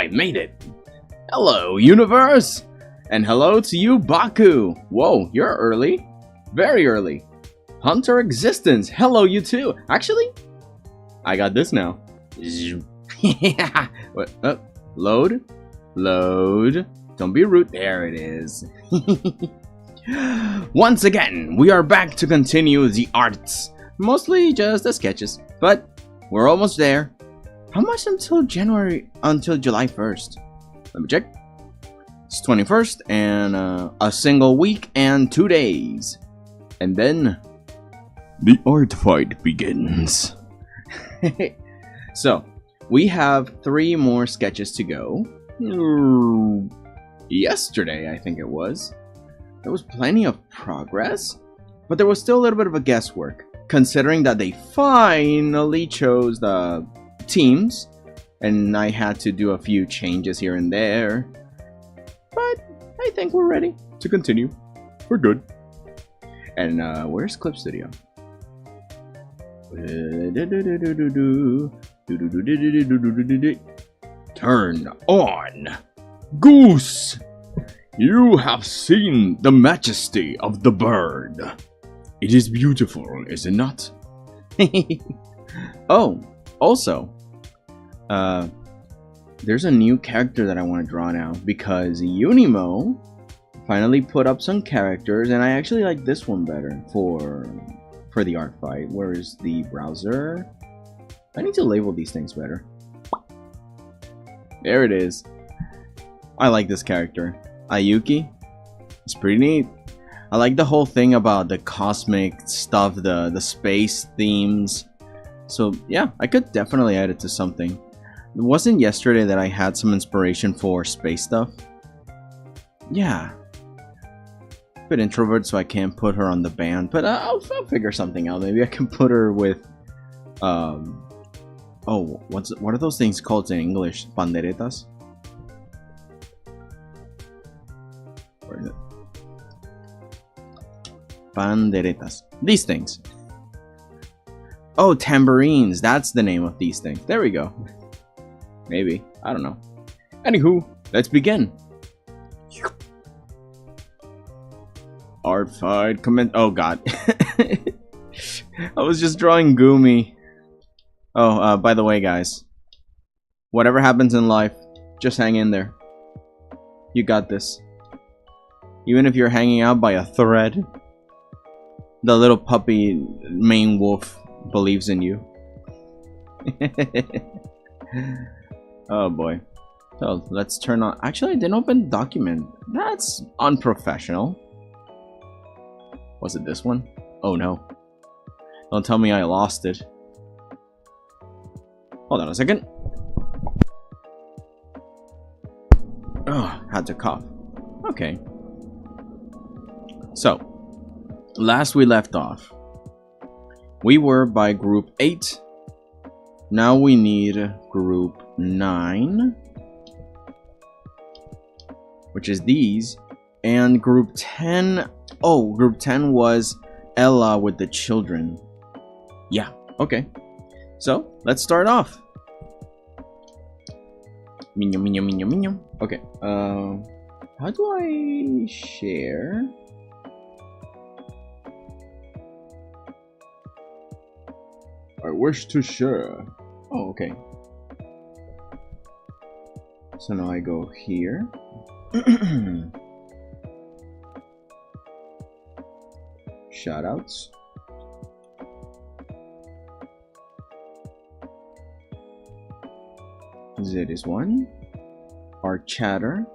I made it! Hello, universe! And hello to you, Baku! Whoa, you're early. Very early. Hunter Existence, hello you too! Actually, I got this now. What? Load? Load. Don't be rude. There it is. Once again, we are back to continue the arts. Mostly just the sketches, but we're almost there. How much until July 1st? Let me check. It's 21st and a single week and 2 days. And then the art fight begins. So, we have 3 more sketches to go. Yesterday, I think it was. There was plenty of progress, but there was still a little bit of a guesswork, considering that they finally chose the teams, and I had to do a few changes here and there. But I think we're ready to continue. We're good. And where's Clip Studio? Turn on. Goose! You have seen the majesty of the bird. It is beautiful, is it not? Oh, also, there's a new character that I want to draw now because Unimo finally put up some characters, and I actually like this one better for the art fight. Where is the browser? I need to label these things better. There it is. I like this character. Ayuki. It's pretty neat. I like the whole thing about the cosmic stuff, the space themes. So yeah, I could definitely add it to something. It wasn't yesterday that I had some inspiration for space stuff. Yeah. A bit introvert, so I can't put her on the band, but I'll figure something out. Maybe I can put her with oh, what are those things called in English? Panderetas? Where is it? Panderetas. These things. Oh, tambourines. That's the name of these things. There we go. Maybe. I don't know. Anywho, let's begin. Art fight. Comment. Oh, God. I was just drawing Gumi. Oh, by the way, guys. Whatever happens in life, just hang in there. You got this. Even if you're hanging out by a thread, the little puppy main wolf believes in you. Oh boy. So let's turn on. Actually, I didn't open the document. That's unprofessional. Was it this one? Oh no. Don't tell me I lost it. Hold on a second. Oh, had to cough. Okay. So, last we left off, we were by group 8. Now we need group 9, which is these, and group 10. Oh, group 10 was Ella with the children. Yeah, okay. So, let's start off. Okay, how do I share? I wish to share. Oh, okay. So now I go here. Shoutouts. That is one. Our chatter.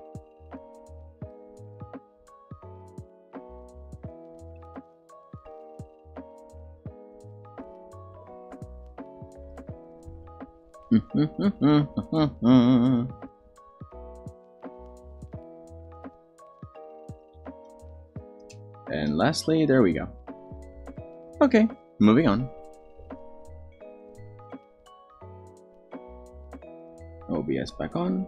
And lastly, there we go. Okay, moving on. OBS back on.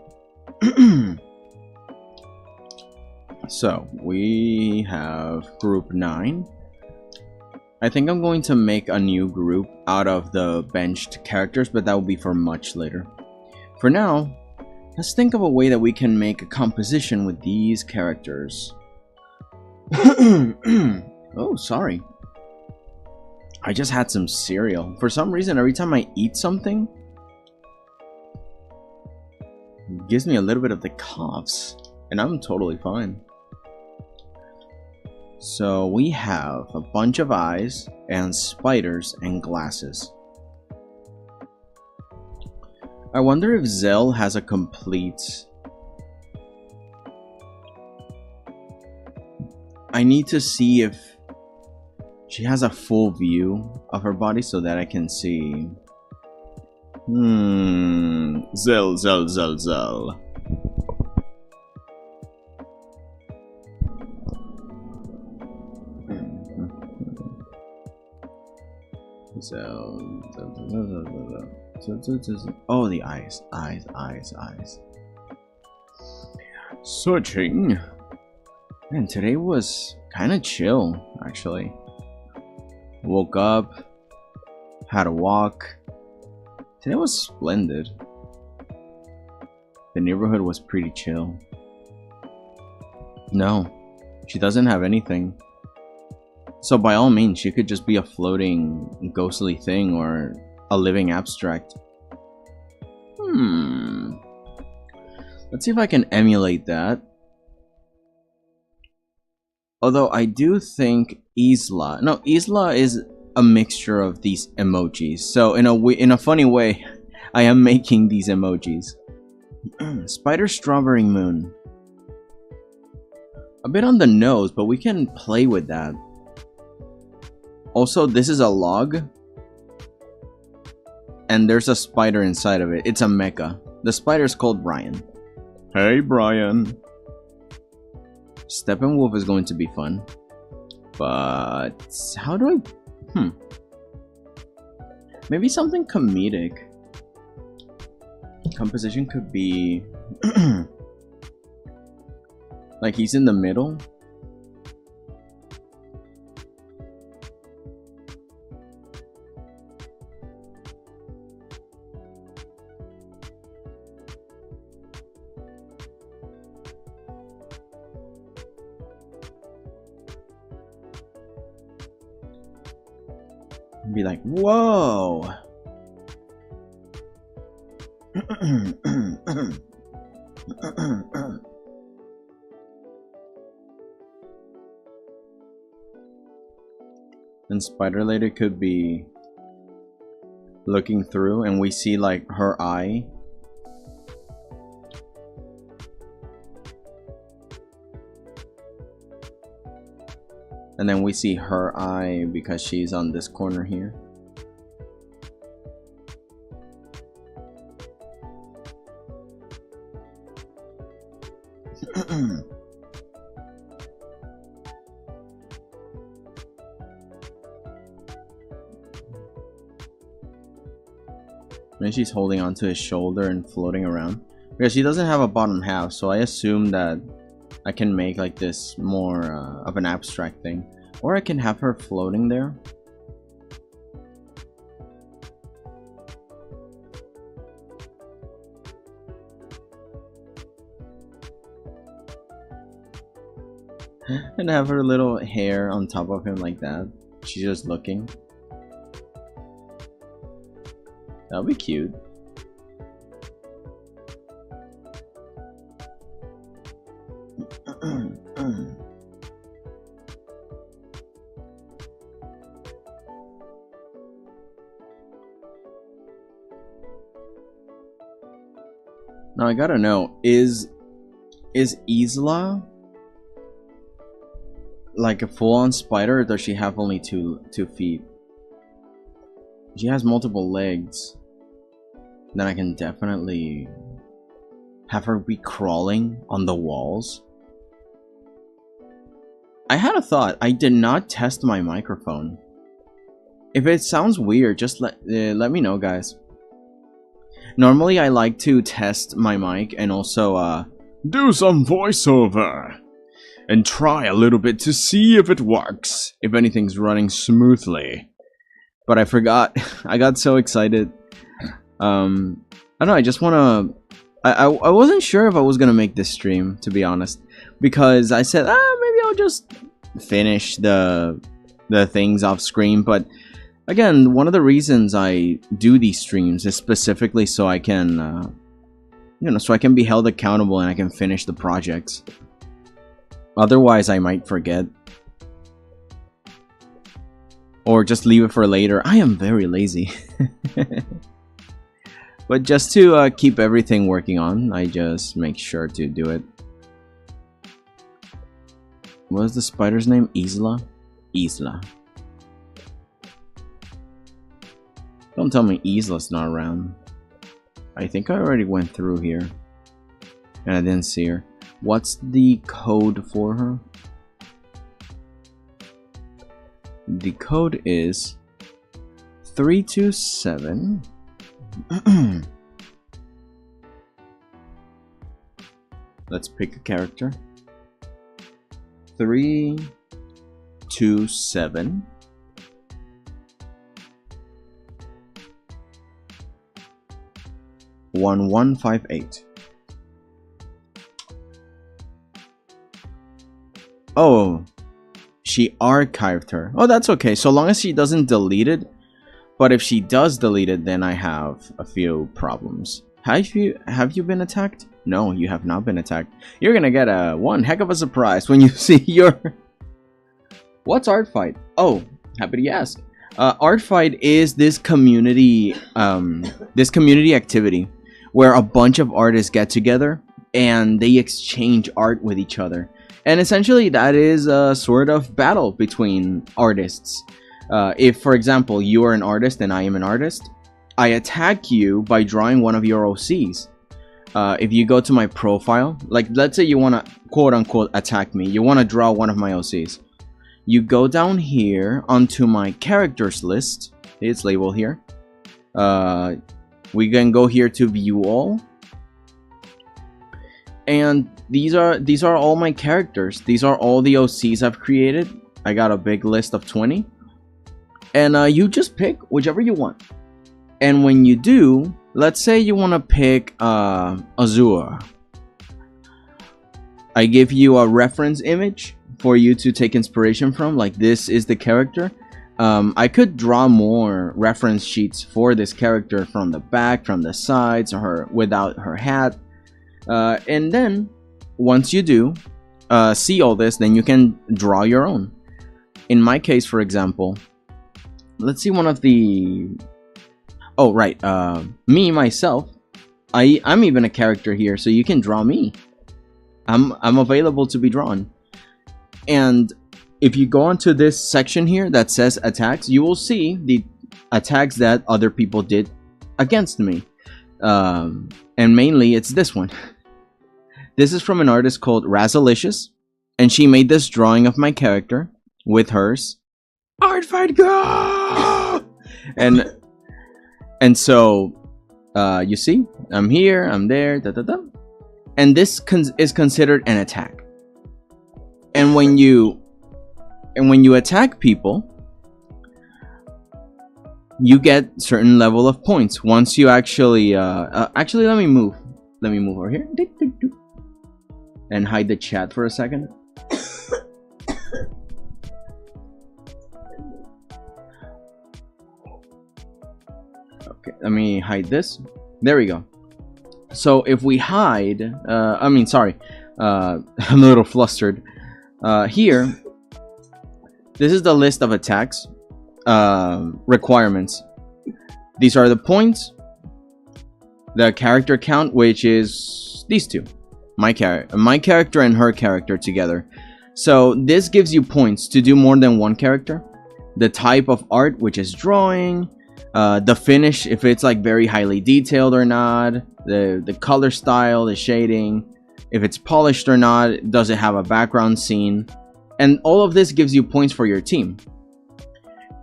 So, we have group 9. I think I'm going to make a new group out of the benched characters, but that will be for much later. For now, Let's think of a way that we can make a composition with these characters. Oh, sorry. I just had some cereal. For some reason, every time I eat something, it gives me a little bit of the coughs. And I'm totally fine. So we have a bunch of eyes and spiders and glasses. I wonder if Zell has a complete... I need to see if she has a full view of her body so that I can see. Zell. Zell. Oh, the eyes. Searching. Man, today was kind of chill, actually. Woke up, had a walk. Today was splendid. The neighborhood was pretty chill. No, she doesn't have anything. So by all means, she could just be a floating ghostly thing or a living abstract. Let's see if I can emulate that. Although I do think Isla is a mixture of these emojis. So in a funny way, I am making these emojis. Spider Strawberry Moon. A bit on the nose, but we can play with that. Also, this is a log. And there's a spider inside of it. It's a mecha. The spider's called Brian. Hey, Brian. Steppenwolf is going to be fun. But how do I... Maybe something comedic. Composition could be... like he's in the middle. Be like, whoa. And Spider Lady could be looking through and we see like her eye. And then we see her eye because she's on this corner here. And she's holding onto his shoulder and floating around. Because she doesn't have a bottom half, so I assume that I can make like this more of an abstract thing. Or I can have her floating there. And have her little hair on top of him like that. She's just looking. That'll be cute. Now I gotta know, is Isla like a full-on spider, or does she have only two feet? She has multiple legs. Then I can definitely have her be crawling on the walls. I had a thought. I did not test my microphone. If it sounds weird, just let me know, guys. Normally, I like to test my mic and also do some voiceover and try a little bit to see if it works, if anything's running smoothly. But I forgot. I got so excited. I don't know. I just want to I wasn't sure if I was gonna make this stream, to be honest, because I said, maybe I'll just finish the things off screen. But again, one of the reasons I do these streams is specifically so I can, you know, so I can be held accountable and I can finish the projects. Otherwise, I might forget. Or just leave it for later. I am very lazy. But just to keep everything working on, I just make sure to do it. What is the spider's name? Isla? Isla. Don't tell me Isla's not around. I think I already went through here. And I didn't see her. What's the code for her? The code is 327. Let's pick a character. 327 1158. Oh, she archived her. Oh, that's okay, so long as she doesn't delete it. But if she does delete it, then I have a few problems. Have you been attacked? No, you have not been attacked. You're gonna get one heck of a surprise when you see your... What's Art Fight? Oh, happy to ask. Art Fight is this community activity where a bunch of artists get together and they exchange art with each other. And essentially that is a sort of battle between artists. If, for example, you are an artist and I am an artist, I attack you by drawing one of your OCs. If you go to my profile, like let's say you want to quote-unquote attack me, you want to draw one of my OCs. You go down here onto my characters list. It's labeled here. We can go here to view all. And these are all my characters. These are all the OCs I've created. I got a big list of 20. And you just pick whichever you want. And when you do, let's say you want to pick Azure. I give you a reference image for you to take inspiration from. Like, this is the character. I could draw more reference sheets for this character from the back, from the sides, or her without her hat. And then once you do see all this, then you can draw your own. In my case, for example, let's see one of the... Oh, right. Me, myself. I'm even a character here, so you can draw me. I'm available to be drawn. And if you go onto this section here that says attacks, you will see the attacks that other people did against me. And mainly, it's this one. This is from an artist called Razalicious, and she made this drawing of my character with hers. Art Fight Girl! And so, you see, I'm here, I'm there, da da da. And this is considered an attack. And when you attack people, you get certain level of points. Once you actually, actually, let me move over here. And hide the chat for a second. Okay, let me hide this. There we go. So if we hide, I'm a little flustered. Here, this is the list of attacks requirements. These are the points, the character count, which is these two. My character and her character together. So this gives you points to do more than one character. The type of art, which is drawing. The finish, if it's like very highly detailed or not. The color style, the shading. If it's polished or not. Does it have a background scene? And all of this gives you points for your team.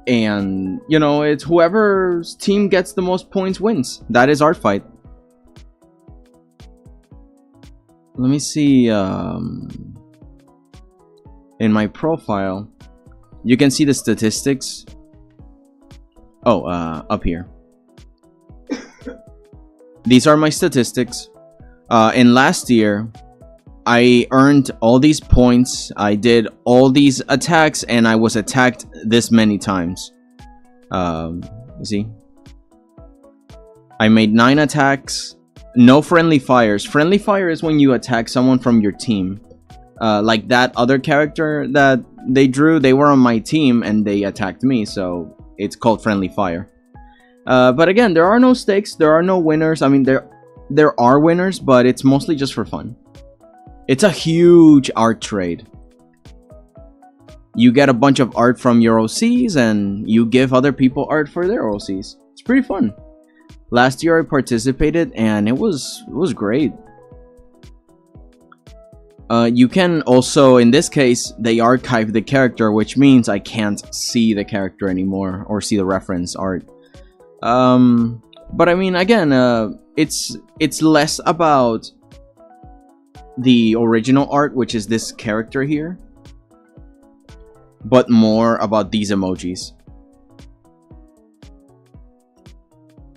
And, you know, it's whoever's team gets the most points wins. That is Art Fight. Let me see, in my profile, you can see the statistics. Oh, up here. These are my statistics. In last year, I earned all these points, I did all these attacks, and I was attacked this many times. See? I made 9 attacks, no friendly fires. Friendly fire is when you attack someone from your team. Like that other character that they drew, they were on my team and they attacked me, so it's called friendly fire. But again, there are no stakes, there are no winners. I mean, there are winners, but it's mostly just for fun. It's a huge art trade. You get a bunch of art from your OCs and you give other people art for their OCs. It's pretty fun. Last year I participated and it was great. You can also, in this case, they archive the character, which means I can't see the character anymore or see the reference art. But I mean, again, it's less about the original art, which is this character here, but more about these emojis.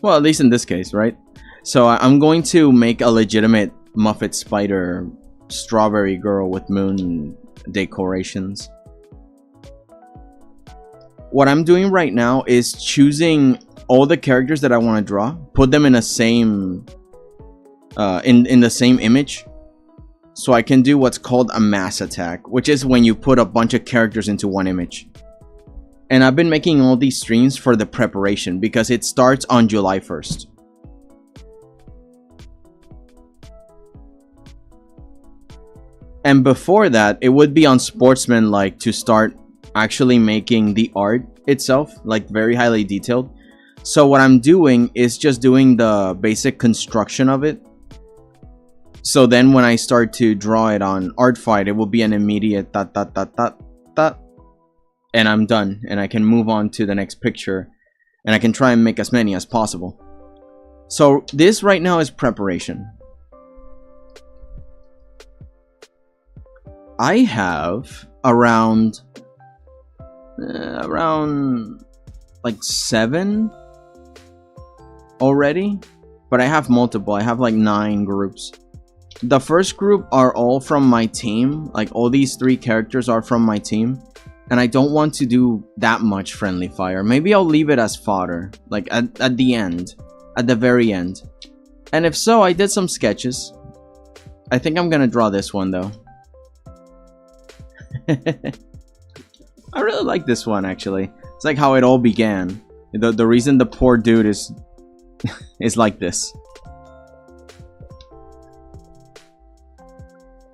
Well, at least in this case, right? So I'm going to make a legitimate Muffet Spider strawberry girl with moon decorations. What I'm doing right now is choosing all the characters that I want to draw, put them in a same in the same image, so I can do what's called a mass attack, which is when you put a bunch of characters into one image. And I've been making all these streams for the preparation because it starts on July 1st. And before that, it would be on Sportsman like to start actually making the art itself, like very highly detailed. So what I'm doing is just doing the basic construction of it. So then when I start to draw it on Artfight, it will be an immediate dot dot dot dot dot, and I'm done, and I can move on to the next picture, and I can try and make as many as possible. So this right now is preparation. I have around like 7 already, but I have multiple. I have like 9 groups. The first group are all from my team. Like all these 3 characters are from my team, and I don't want to do that much friendly fire. Maybe I'll leave it as fodder, like at the end, at the very end. And if so, I did some sketches. I think I'm gonna draw this one though. I really like this one actually. It's like how it all began. The reason the poor dude is like this.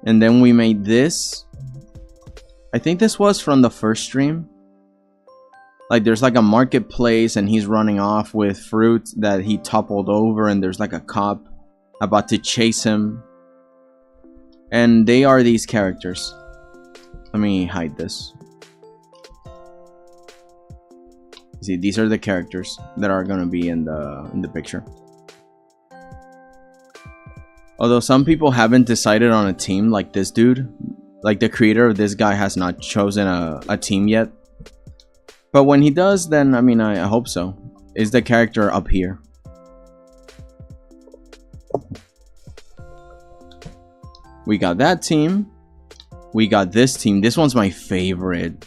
And then we made this. I think this was from the first stream. Like there's like a marketplace and he's running off with fruit that he toppled over, and there's like a cop about to chase him. And they are these characters. Let me hide this. See, these are the characters that are gonna be in the picture. Although some people haven't decided on a team, like this dude. Like the creator of this guy has not chosen a team yet. But when he does, then I mean, I hope so. Is the character up here? We got that team. We got this team. This one's my favorite.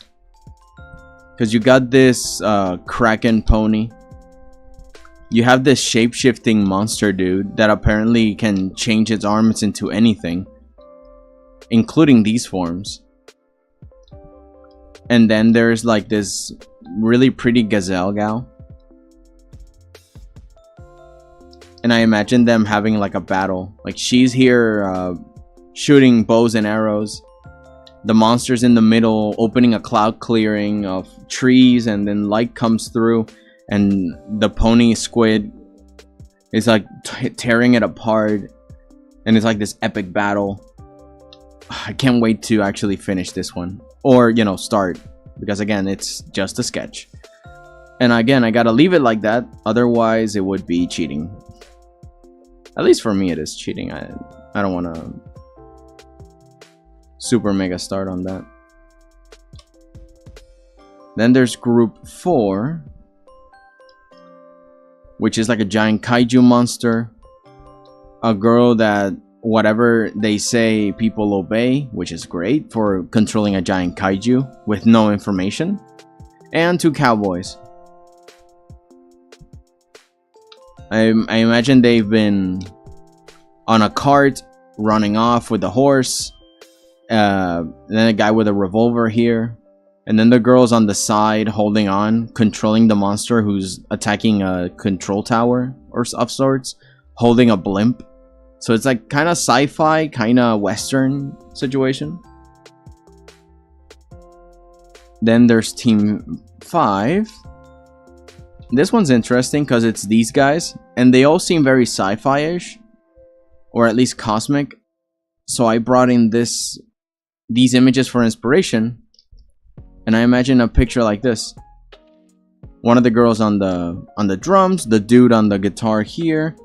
Because you got this Kraken pony. You have this shape-shifting monster dude that apparently can change its arms into anything, including these forms. And then there's like this really pretty gazelle gal. And I imagine them having like a battle. Like she's here shooting bows and arrows. The monster's in the middle opening a cloud clearing of trees, and then light comes through. And the pony squid is like tearing it apart. And it's like this epic battle. I can't wait to actually finish this one. Or, you know, start. Because again, it's just a sketch. And again, I gotta leave it like that. Otherwise, it would be cheating. At least for me, it is cheating. I don't want to super mega start on that. Then there's group 4. Which is like a giant kaiju monster. A girl that whatever they say, people obey, which is great for controlling a giant kaiju with no information. And 2 cowboys. I imagine they've been on a cart running off with a horse. Then a guy with a revolver here. And then the girl's on the side holding on, controlling the monster who's attacking a control tower or of sorts, holding a blimp. So it's like kind of sci-fi, kind of western situation. Then there's Team 5. This one's interesting because it's these guys, and they all seem very sci-fi-ish, or at least cosmic. So I brought in these images for inspiration, and I imagine a picture like this. One of the girls on the drums, the dude on the guitar here,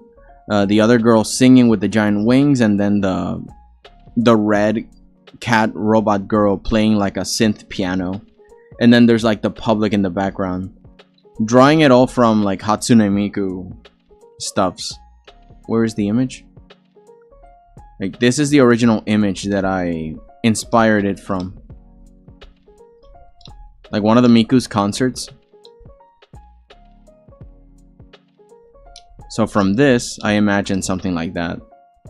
the other girl singing with the giant wings, and then the red cat robot girl playing like a synth piano. And then there's like the public in the background. Drawing it all from like Hatsune Miku stuffs. Where is the image? Like, this is the original image that I inspired it from. Like one of the Miku's concerts. So from this, I imagine something like that.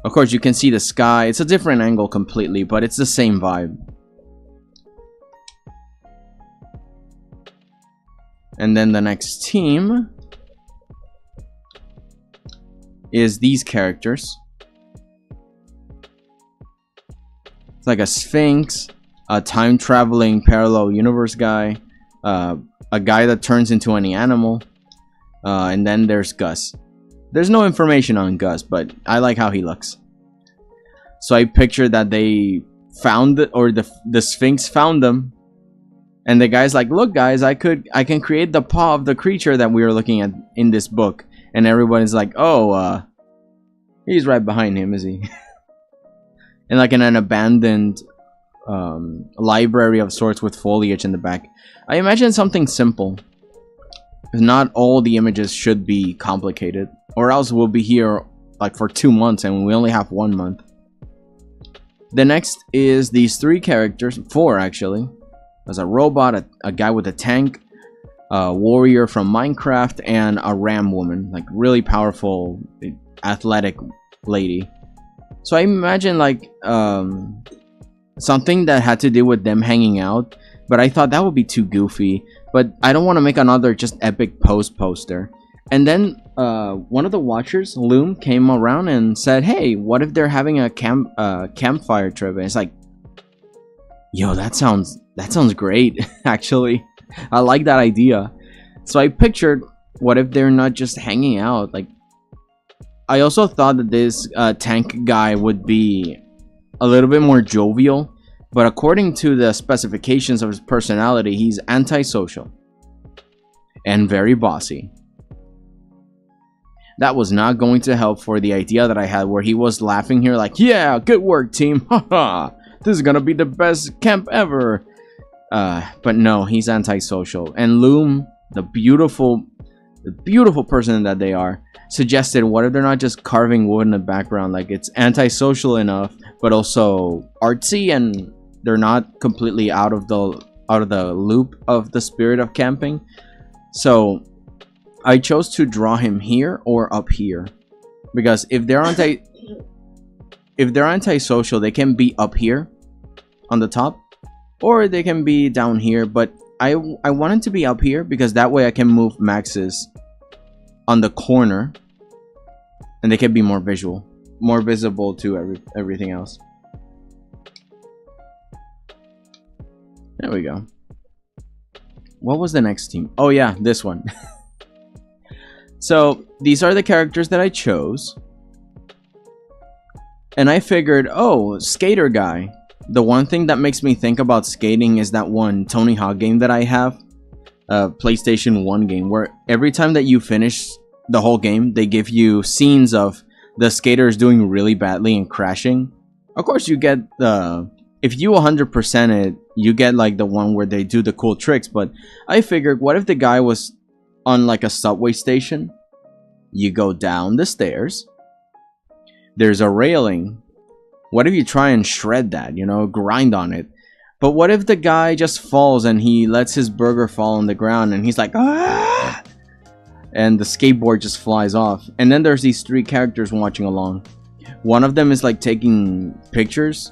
Of course, you can see the sky. It's a different angle completely, but it's the same vibe. And then the next team is these characters. It's like a Sphinx, a time-traveling parallel universe guy, a guy that turns into any animal, and then there's Gus. There's no information on Gus, but I like how he looks. So I pictured that they found it, or the Sphinx found them. And the guy's like, look guys, I can create the paw of the creature that we were looking at in this book. And everybody's like, oh, he's right behind him, is he? And like in an abandoned library of sorts with foliage in the back. I imagine something simple. Not all the images should be complicated, or else we'll be here like for 2 months and we only have 1 month. The next is these 3 characters, 4 actually. There's a robot, a guy with a tank, a warrior from Minecraft, and a ram woman, like really powerful, athletic lady. So I imagine like something that had to do with them hanging out, but I thought that would be too goofy. But I don't want to make another just epic poster. And then one of the watchers, Loom, came around and said, "Hey, what if they're having a campfire trip?" And it's like, yo, that sounds great. Actually, I like that idea. So I pictured, what if they're not just hanging out? Like, I also thought that this tank guy would be a little bit more jovial, but according to the specifications of his personality, he's antisocial and very bossy. That was not going to help for the idea that I had, where he was laughing here like, yeah, good work team, haha, this is gonna be the best camp ever. But no, he's antisocial. And Loom, the beautiful person that they are, suggested, what if they're not just carving wood in the background? Like, it's antisocial enough, but also artsy, and they're not completely out of the loop of the spirit of camping. So I chose to draw him here or up here, because if they're antisocial, they can be up here on the top, or they can be down here. But I wanted to be up here because that way I can move Max's on the corner, and they can be more visible to everything else. There we go. What was the next team? Oh yeah, this one. So these are the characters that I chose, and I figured, oh, skater guy. The one thing that makes me think about skating is that one Tony Hawk game that I have, PlayStation 1 game, where every time that you finish the whole game, they give you scenes of the skaters doing really badly and crashing. Of course, you get the, if you 100% it, you get like the one where they do the cool tricks. But I figured, what if the guy was on like a subway station? You go down the stairs, there's a railing, What if you try and shred that, you know, grind on it? But what if the guy just falls and he lets his burger fall on the ground and he's like, ah! And the skateboard just flies off. And then there's these 3 characters watching along. One of them is like taking pictures.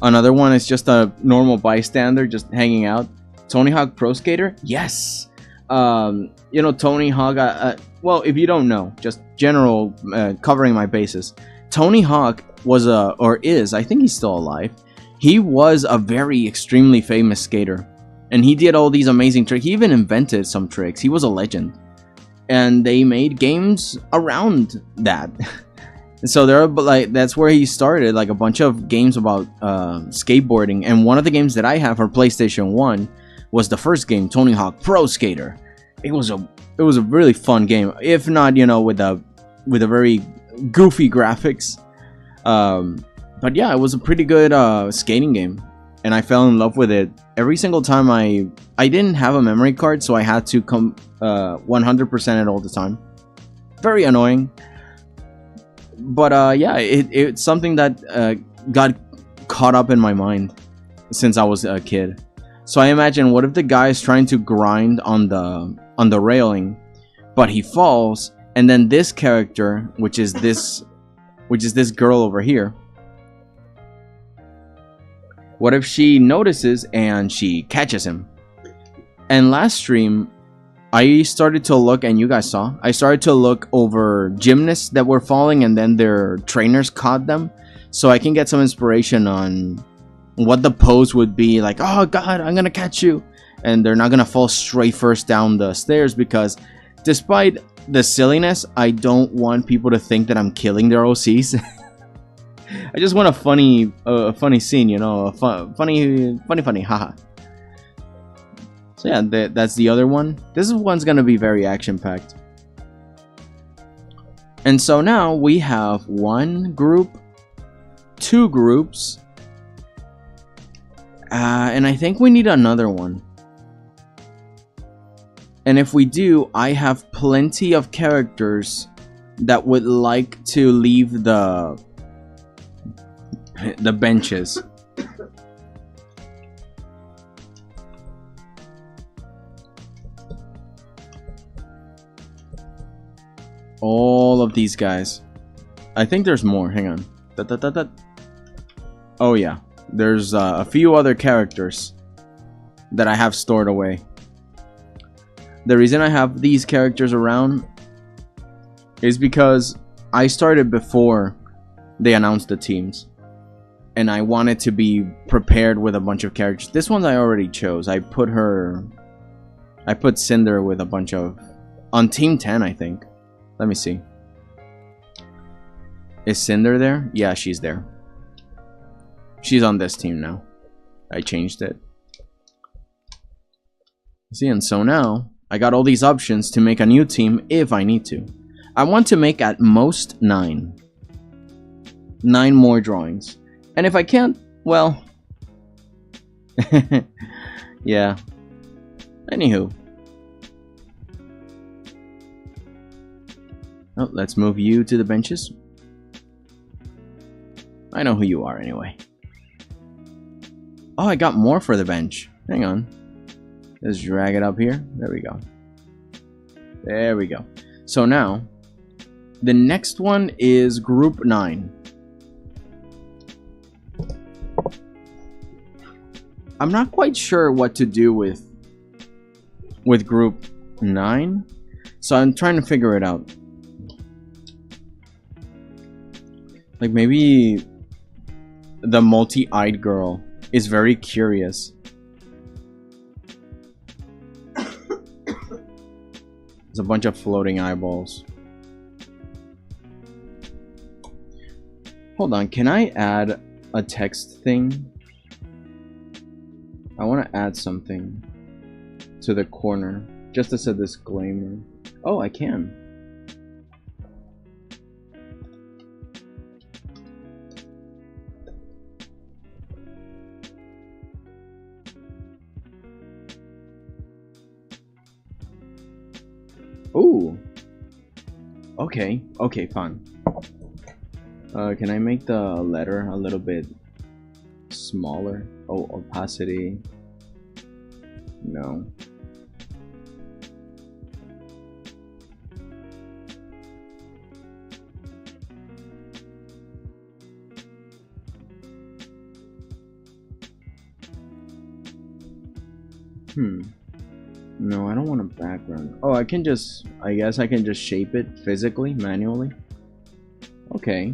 Another one is just a normal bystander just hanging out. Tony Hawk Pro Skater? Yes! You know, Tony Hawk, well, if you don't know, just general, covering my bases. Tony Hawk was or is, I think he's still alive. He was a very extremely famous skater. And he did all these amazing tricks. He even invented some tricks. He was a legend. And they made games around that. So there are, like, that's where he started, like a bunch of games about skateboarding. And one of the games that I have for PlayStation 1 was the first game, Tony Hawk Pro Skater. It was a really fun game, if not, you know, with a very goofy graphics. But yeah, it was a pretty good skating game, and I fell in love with it. Every single time I didn't have a memory card, so I had to come 100% it all the time. Very annoying. But yeah, it's something that got caught up in my mind since I was a kid. So I imagine, what if the guy is trying to grind on the railing, but he falls, and then this character, which is this girl over here, what if she notices and she catches him? And last stream, I started to look, and you guys saw, I started to look over gymnasts that were falling, and then their trainers caught them, so I can get some inspiration on what the pose would be like. Oh god, I'm gonna catch you, and they're not gonna fall straight first down the stairs, because despite the silliness, I don't want people to think that I'm killing their OCs. I just want a funny scene, you know, a funny, haha. So yeah, that's the other one. This one's gonna be very action-packed. And so now we have 1 group, 2 groups, and I think we need another one. And if we do, I have plenty of characters that would like to leave the benches. All of these guys. I think there's more. Hang on. Oh yeah, there's a few other characters that I have stored away. The reason I have these characters around is because I started before they announced the teams, and I wanted to be prepared with a bunch of characters. This one I already chose. I put Cinder with a bunch of, on team 10, I think. Let me see. Is Cinder there? Yeah, she's there. She's on this team now. I changed it. See, and so now I got all these options to make a new team if I need to. I want to make at most 9. 9 more drawings. And if I can't, well... yeah. Anywho. Oh, let's move you to the benches. I know who you are anyway. Oh, I got more for the bench. Hang on. Let's drag it up here. There we go. There we go. So now, the next one is group 9. I'm not quite sure what to do with group 9, so I'm trying to figure it out. Like, maybe the multi-eyed girl is very curious. There's a bunch of floating eyeballs. Hold on, can I add a text thing? I want to add something to the corner, just as a disclaimer. Oh, I can. Ooh. Okay, fine. Can I make the letter a little bit smaller? Oh, opacity. No. No, I don't want a background. Oh, I guess I can just shape it physically, manually. Okay.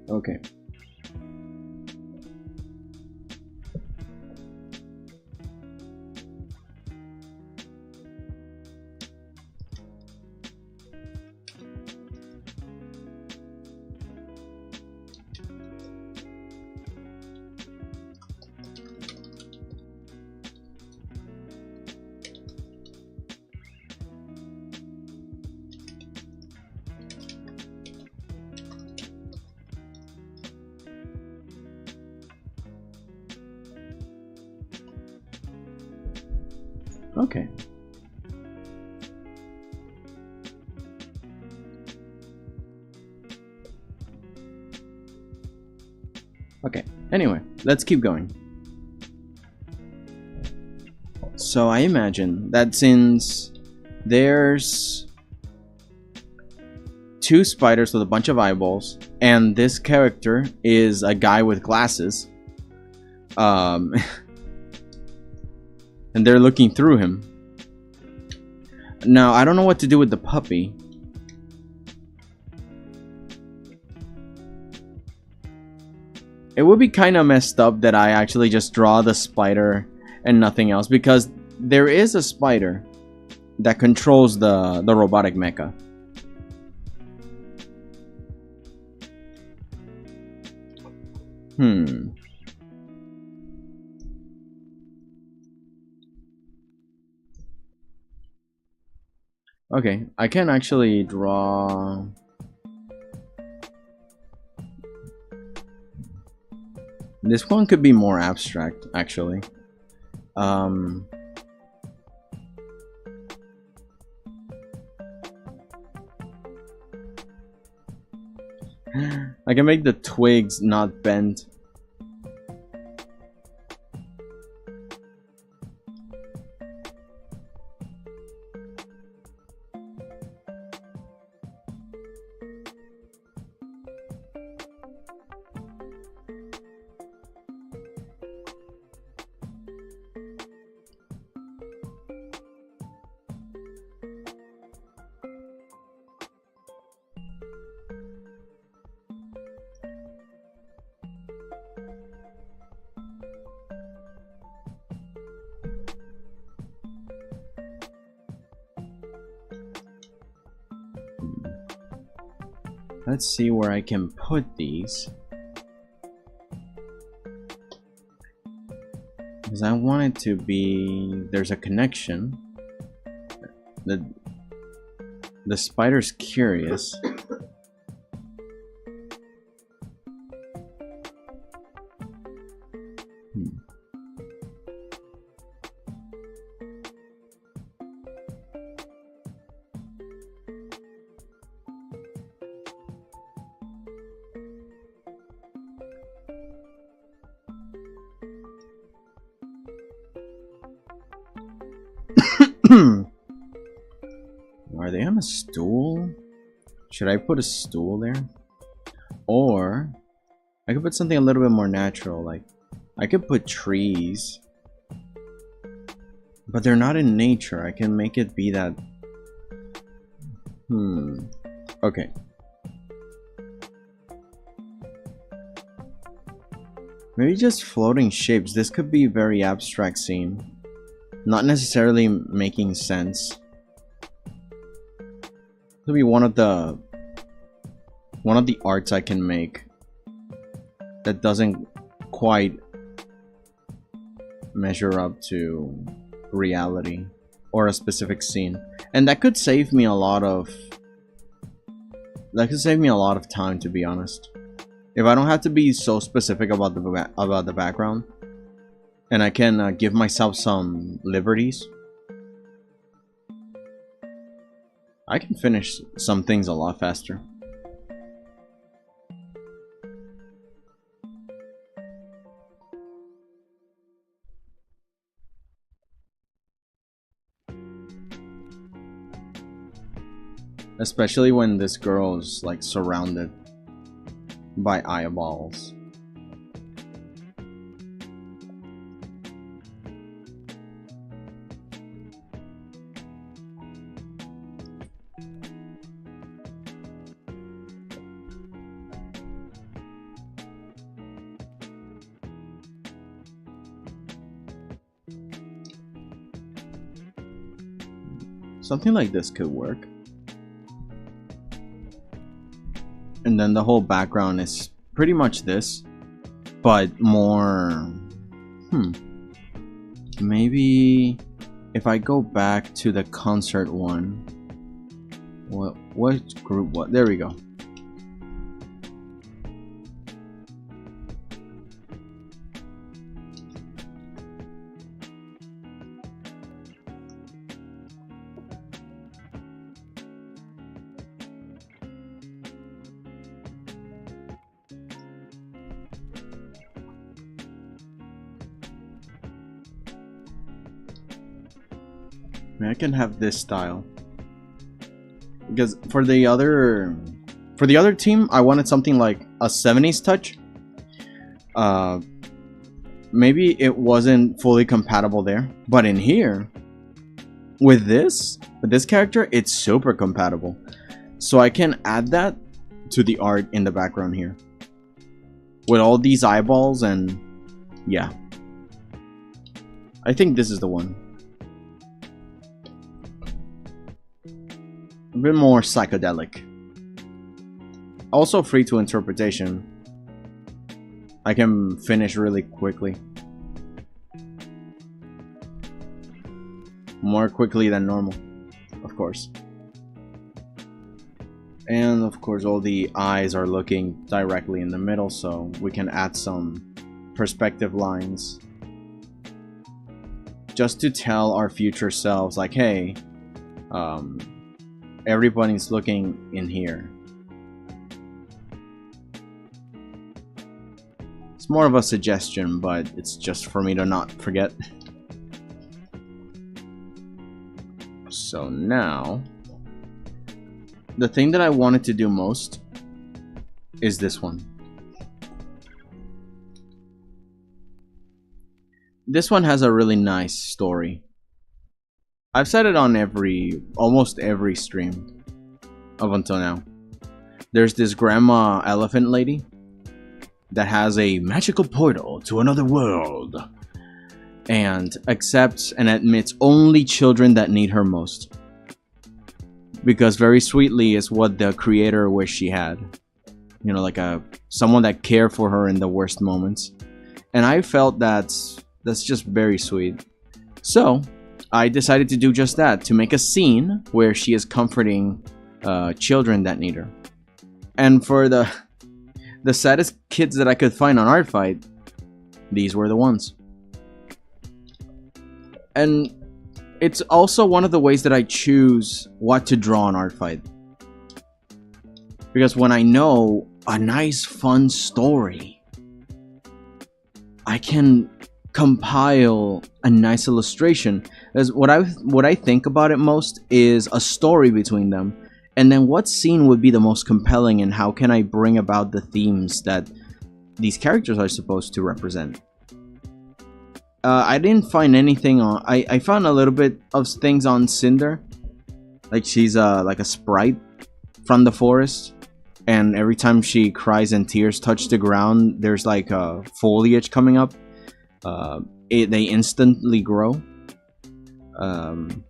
Okay. Okay. Okay. Anyway, let's keep going. So I imagine that since there's 2 spiders with a bunch of eyeballs, and this character is a guy with glasses, and they're looking through him. Now, I don't know what to do with the puppy. It would be kind of messed up that I actually just draw the spider and nothing else, because there is a spider that controls the robotic mecha. Okay, I can actually draw... This one could be more abstract, actually. I can make the twigs not bent. Let's see where I can put these. Because I want it to be... There's a connection. The spider's curious. Are they on a stool? Should I put a stool there? Or I could put something a little bit more natural, like I could put trees. But they're not in nature. I can make it be that. Okay. Maybe just floating shapes. This could be a very abstract scene. Not necessarily making sense. This will be one of the arts I can make that doesn't quite measure up to reality or a specific scene, and that could save me a lot of time, to be honest. If I don't have to be so specific about the background, And I can give myself some liberties. I can finish some things a lot faster. Especially when this girl is like surrounded by eyeballs. Something like this could work. And then the whole background is pretty much this, but more... Maybe if I go back to the concert one... What group what? There we go. I can have this style because for the other team I wanted something like a 70s touch. Maybe it wasn't fully compatible there, but in here with this character it's super compatible, so I can add that to the art in the background here with all these eyeballs. And yeah, I think this is the one. A bit more psychedelic. Also free to interpretation. I can finish really quickly. More quickly than normal, of course. And of course all the eyes are looking directly in the middle, so we can add some perspective lines. Just to tell our future selves like, hey, everybody's looking in here. It's more of a suggestion, but it's just for me to not forget. So now, the thing that I wanted to do most is this one. This one has a really nice story. I've said it on almost every stream up until now. There's this grandma elephant lady that has a magical portal to another world and accepts and admits only children that need her most, because very sweetly is what the creator wished she had. You know, like someone that cared for her in the worst moments. And I felt that's just very sweet. So I decided to do just that, to make a scene where she is comforting children that need her. And for the saddest kids that I could find on Art-Fight, these were the ones. And it's also one of the ways that I choose what to draw on Art-Fight. Because when I know a nice fun story, I can compile a nice illustration. As what I think about it most is a story between them, and then what scene would be the most compelling, and how can I bring about the themes that these characters are supposed to represent. I didn't find anything on... I found a little bit of things on Cinder, like she's like a sprite from the forest, and every time she cries and tears touch the ground, there's like foliage coming up. They instantly grow.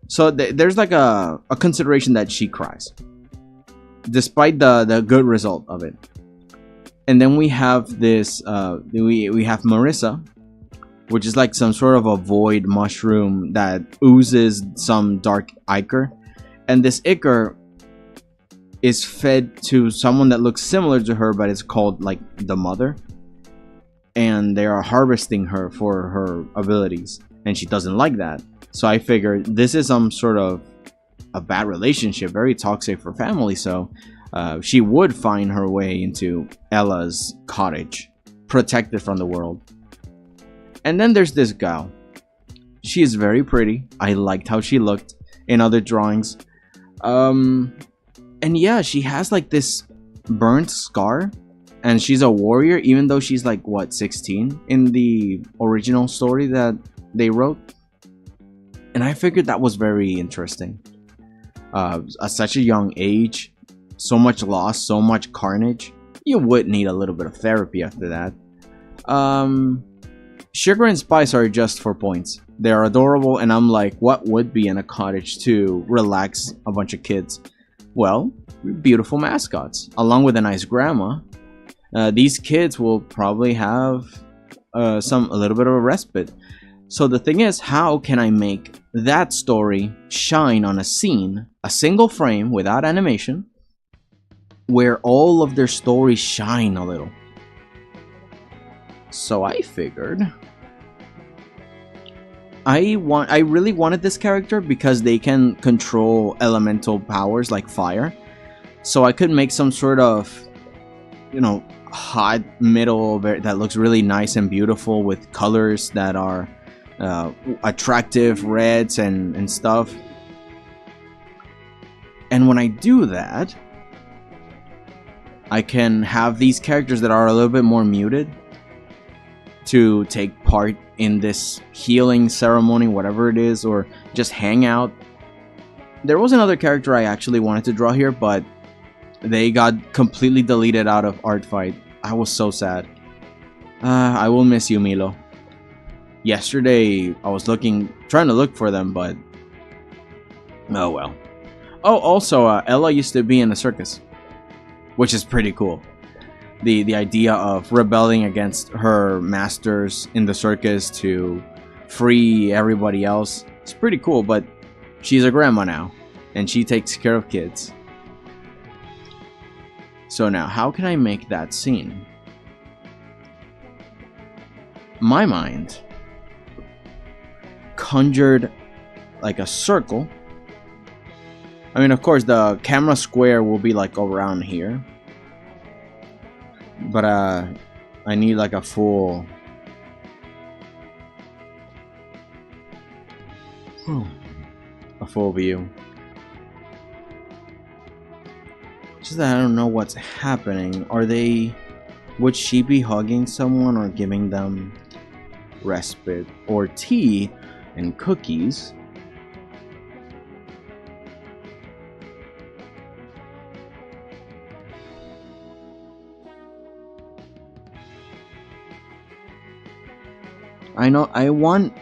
So there's like a consideration that she cries, despite the good result of it. And then we have this, we have Marissa, which is like some sort of a void mushroom that oozes some dark ichor. And this ichor is fed to someone that looks similar to her, but it's called like the mother. and they are harvesting her for her abilities, and she doesn't like that. So I figured this is some sort of a bad relationship, very toxic for family. So she would find her way into Ella's cottage, protected from the world. And then there's this gal. She is very pretty. I liked how she looked in other drawings. And yeah, she has like this burnt scar, and she's a warrior, even though she's like, what, 16 in the original story that they wrote. And I figured that was very interesting. At such a young age, so much loss, so much carnage, you would need a little bit of therapy after that. Sugar and Spice are just for points. They're adorable, and I'm like, what would be in a cottage to relax a bunch of kids? Well, beautiful mascots, along with a nice grandma. These kids will probably have a little bit of a respite. So the thing is, how can I make that story shine on a scene, a single frame without animation, where all of their stories shine a little? So I figured I really wanted this character because they can control elemental powers like fire. So I could make some sort of, you know, hot middle that looks really nice and beautiful with colors that are attractive, reds and stuff. And when I do that, I can have these characters that are a little bit more muted to take part in this healing ceremony, whatever it is, or just hang out. There was another character I actually wanted to draw here, but they got completely deleted out of Art Fight. I was so sad. I will miss you, Milo. Yesterday, I was trying to look for them, but oh well. Oh, also, Ella used to be in the circus, which is pretty cool. The idea of rebelling against her masters in the circus to free everybody else. It's pretty cool, but she's a grandma now, and she takes care of kids. So now, how can I make that scene? My mind conjured like a circle. I mean, of course, the camera square will be like around here. But I need like a full view. Just that I don't know what's happening. Would she be hugging someone or giving them respite or tea and cookies? I know I want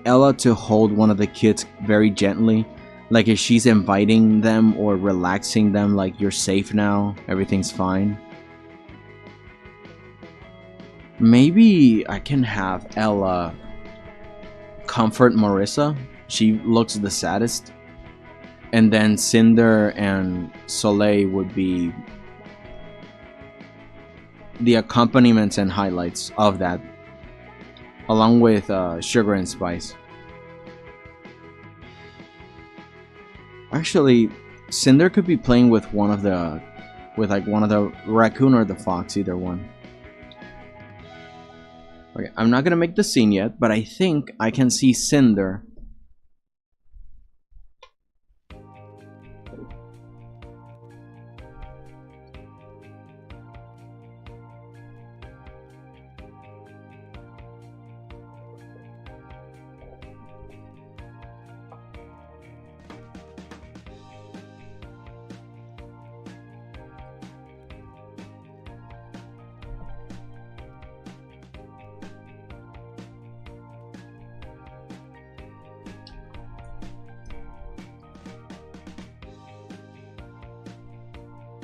Ella to hold one of the kids very gently, like if she's inviting them or relaxing them, like, you're safe now, everything's fine. Maybe I can have Ella comfort Marissa. She looks the saddest. And then Cinder and Soleil would be the accompaniments and highlights of that, along with Sugar and Spice. Actually, Cinder could be playing with one of the raccoon or the fox, either one. Okay, I'm not gonna make the scene yet, but I think I can see Cinder.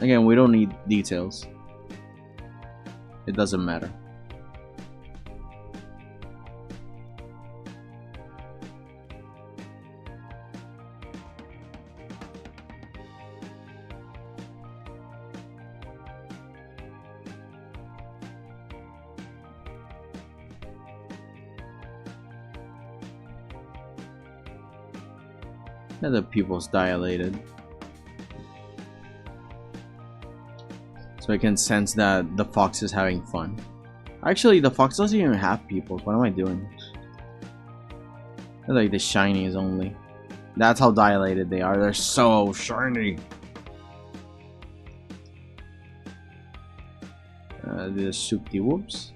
Again, we don't need details. It doesn't matter. Yeah, the pupils dilated. So I can sense that the fox is having fun. Actually, the fox doesn't even have pupils. What am I doing? They're like the shinies only. That's how dilated they are. They're so shiny. The soupy whoops.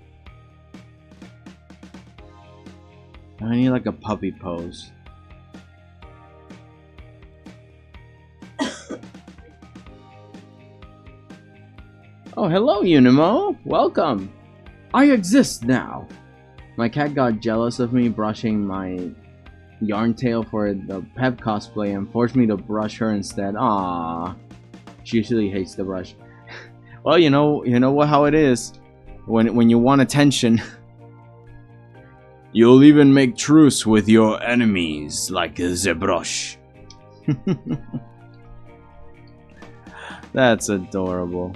I need like a puppy pose. Oh, hello, Unimo. Welcome. I exist now. My cat got jealous of me brushing my yarn tail for the Pep cosplay and forced me to brush her instead. Ah, she usually hates the brush. Well, you know how it is. When you want attention, you'll even make truce with your enemies like the brush. That's adorable.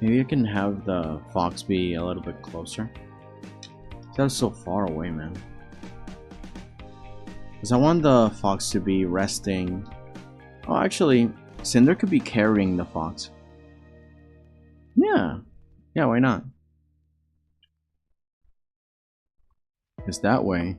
Maybe I can have the fox be a little bit closer. That's so far away, man. Because I want the fox to be resting. Oh, actually, Cinder could be carrying the fox. Yeah. Yeah, why not? It's that way.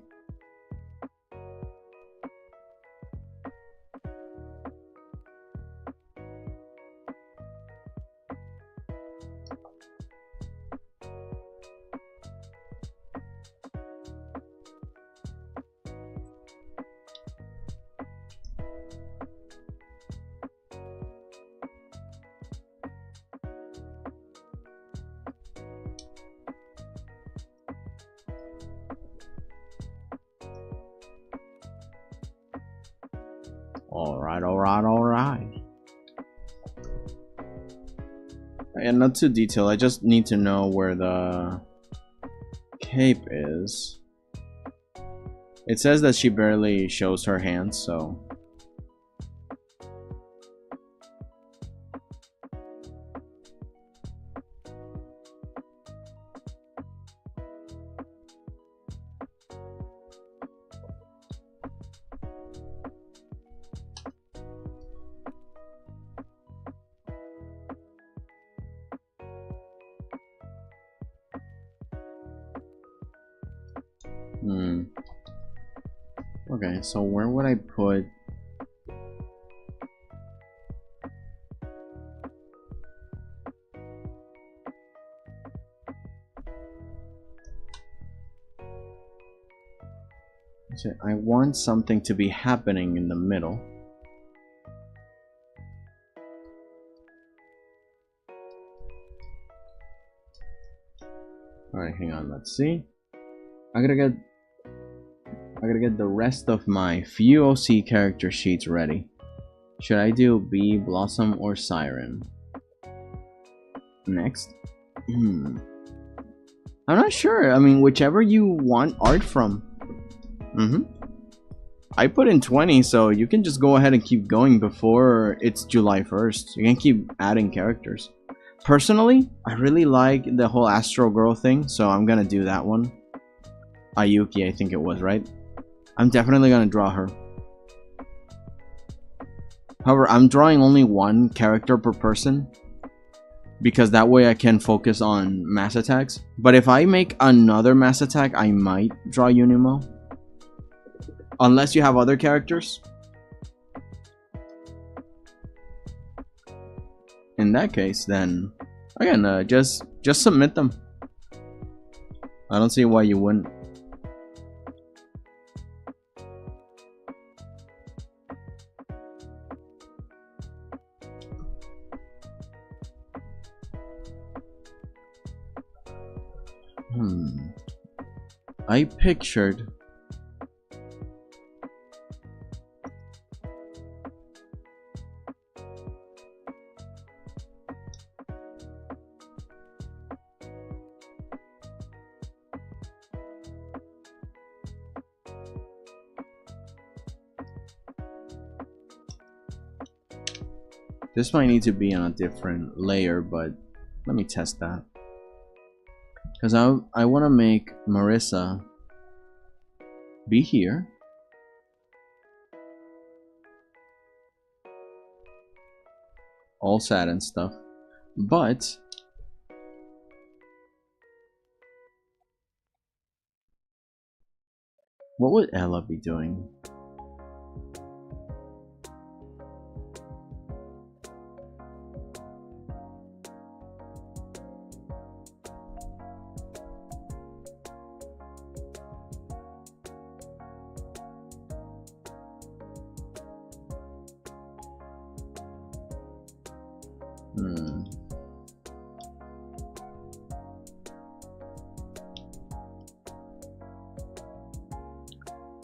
Alright. And not too detailed, I just need to know where the cape is. It says that she barely shows her hands, so... Okay, so where would I put... I want something to be happening in the middle. Alright, hang on, let's see. I gotta get the rest of my few OC character sheets ready. Should I do Bee, Blossom, or Siren? Next? I'm not sure. I mean, whichever you want art from. I put in 20, so you can just go ahead and keep going before it's July 1st. You can keep adding characters. Personally, I really like the whole Astro Girl thing, so I'm gonna do that one. Ayuki, I think it was, right? I'm definitely gonna draw her. However, I'm drawing only one character per person, because that way I can focus on mass attacks. But if I make another mass attack, I might draw Unimo. Unless you have other characters. In that case, then again, just submit them. I don't see why you wouldn't. I pictured this might need to be on a different layer, but let me test that. Because I want to make Marissa be here. All sad and stuff. But what would Ella be doing?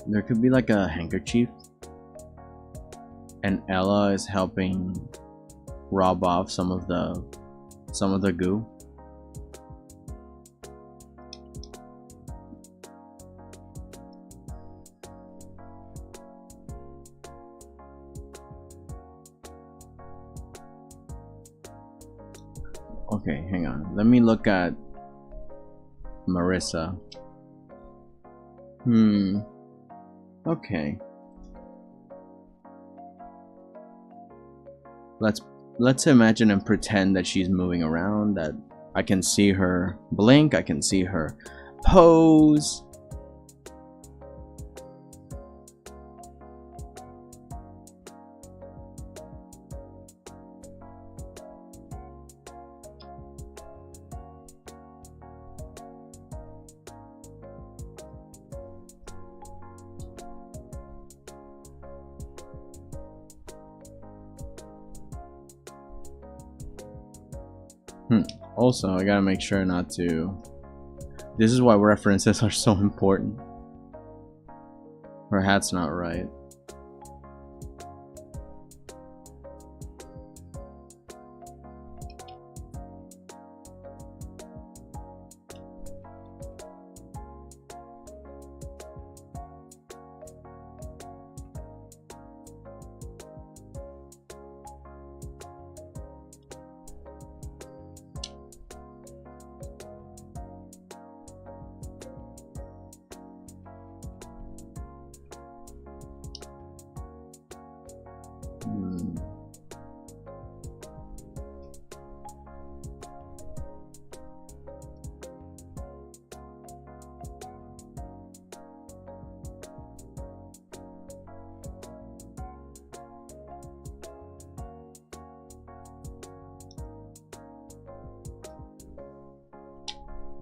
There could be like a handkerchief, and Ella is helping rub off some of the goo. Okay, hang on. Let me look at Marissa. Okay. Let's imagine and pretend that she's moving around, that I can see her blink, I can see her pose. Also, I gotta make sure not to... This is why references are so important. Her hat's not right.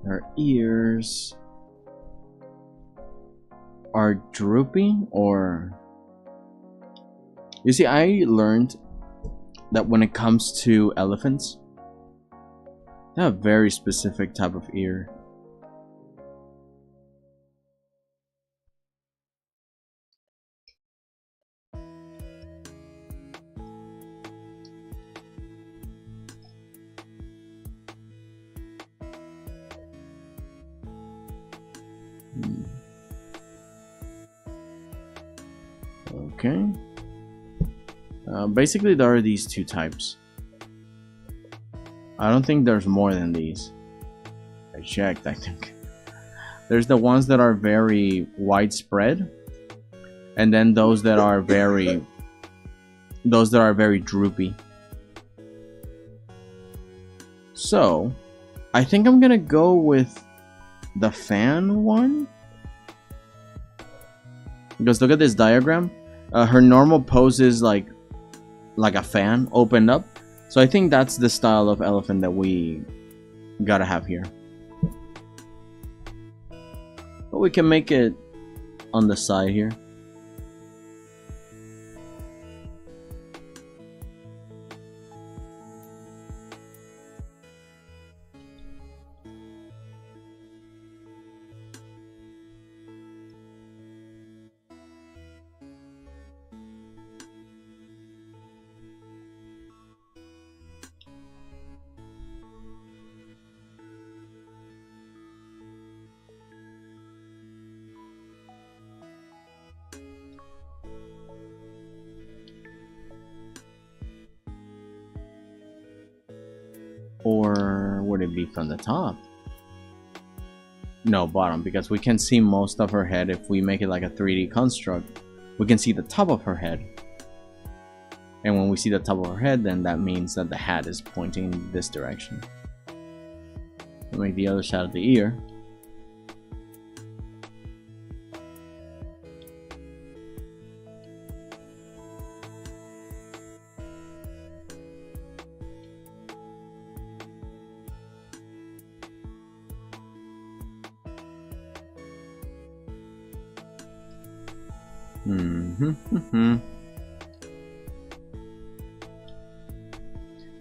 Her ears are drooping, or... You see, I learned that when it comes to elephants, they have a very specific type of ear. Okay. Basically, there are these two types. I don't think there's more than these. I checked, I think. There's the ones that are very widespread, and then those that are very those that are very droopy. So I think I'm gonna go with the fan one, because look at this diagram. Her normal pose is like a fan opened up. So I think that's the style of elephant that we gotta have here. But we can make it on the side here. Or would it be from the top? No, bottom, because we can see most of her head. If we make it like a 3D construct, we can see the top of her head. And when we see the top of her head, then that means that the hat is pointing in this direction. We'll make the other side of the ear.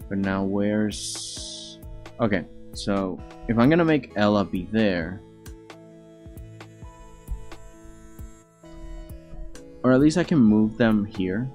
But now where's... Okay, so if I'm gonna make Ella be there, or at least I can move them here.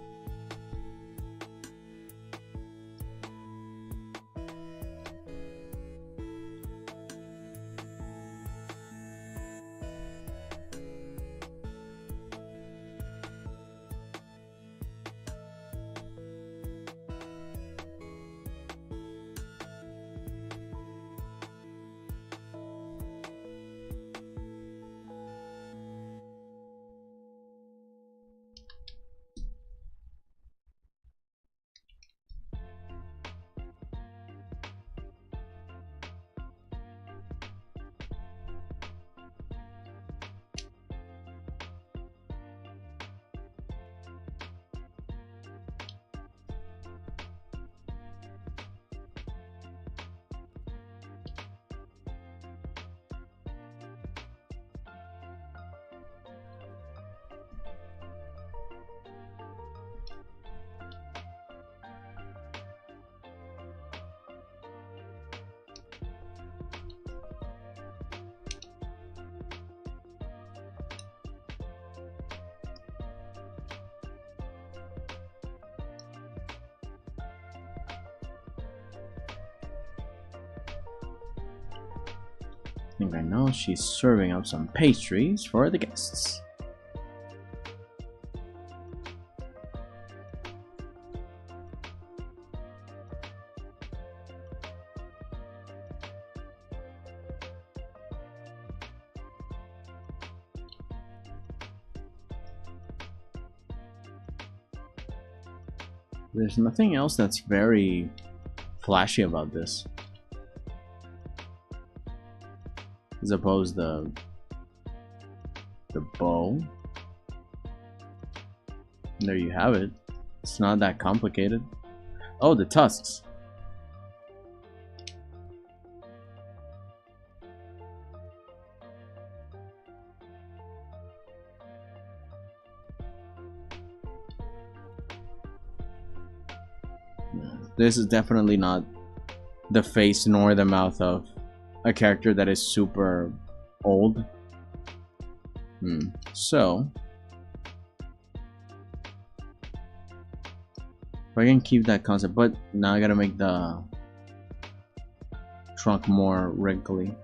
I think I know she's serving up some pastries for the guests. There's nothing else that's very flashy about this. I suppose the bow. There you have it. It's not that complicated. Oh, the tusks. This is definitely not the face nor the mouth of a character that is super old. So if I can keep that concept, but now I gotta make the trunk more wrinkly.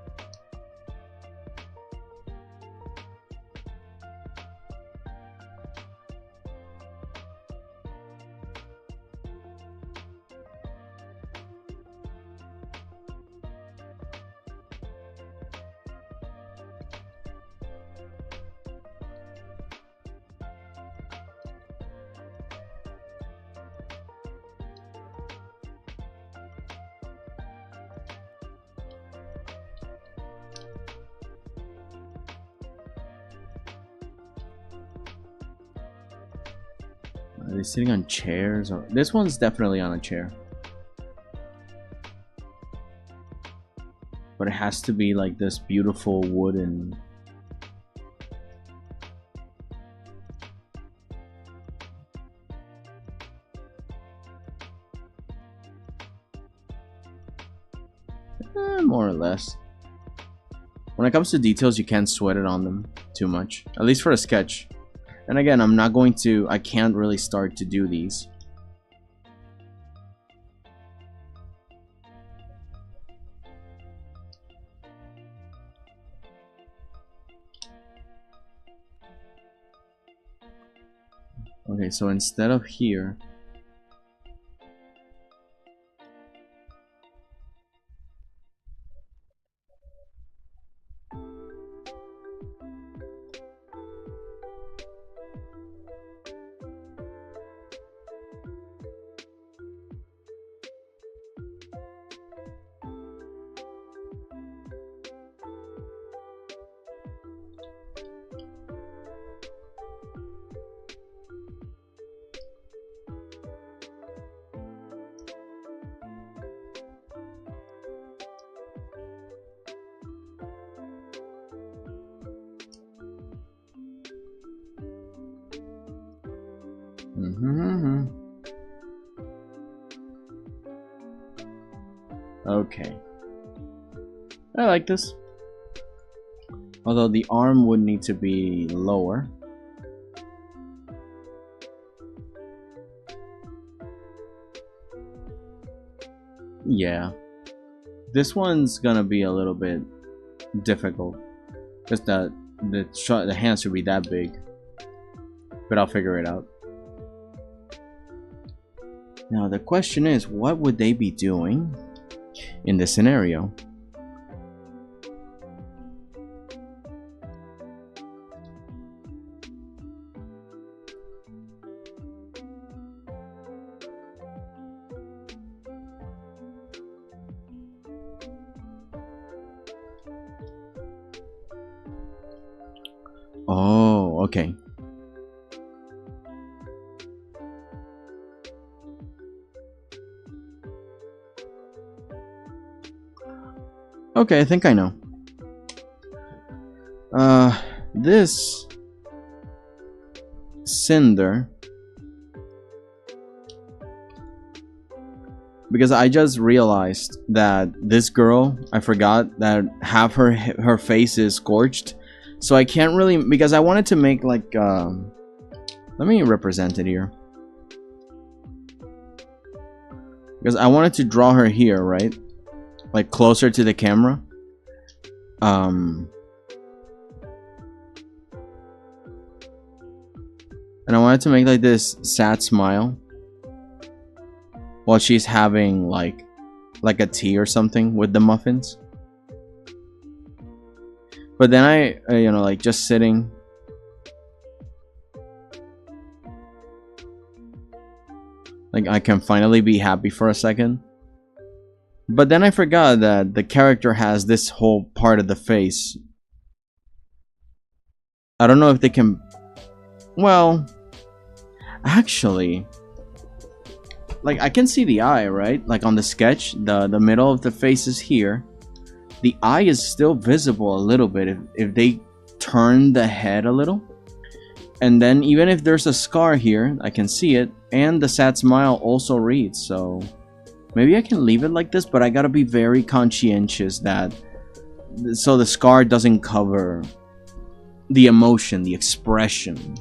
Are they sitting on chairs? Or this one's definitely on a chair. But it has to be like this beautiful wooden. More or less. When it comes to details, you can't sweat it on them too much. At least for a sketch. And again, I can't really start to do these. Okay, so instead of here, okay. I like this. Although the arm would need to be lower. Yeah. This one's gonna be a little bit difficult. Just that the hands should be that big. But I'll figure it out. Now the question is, what would they be doing in this scenario? Oh, okay. Okay, I think I know. This Cinder, because I just realized that this girl, I forgot that half her face is scorched, so I can't really, because I wanted to make like let me represent it here, because I wanted to draw her here, right? Like closer to the camera. And I wanted to make like this sad smile while she's having like a tea or something with the muffins. But then I you know, like just sitting. Like I can finally be happy for a second. But then I forgot that the character has this whole part of the face. I don't know if they can... Well, actually, like I can see the eye, right? Like on the sketch, the middle of the face is here. The eye is still visible a little bit if they turn the head a little. And then even if there's a scar here, I can see it. And the sad smile also reads, so... Maybe I can leave it like this, but I gotta be very conscientious that so the scar doesn't cover the emotion, the expression.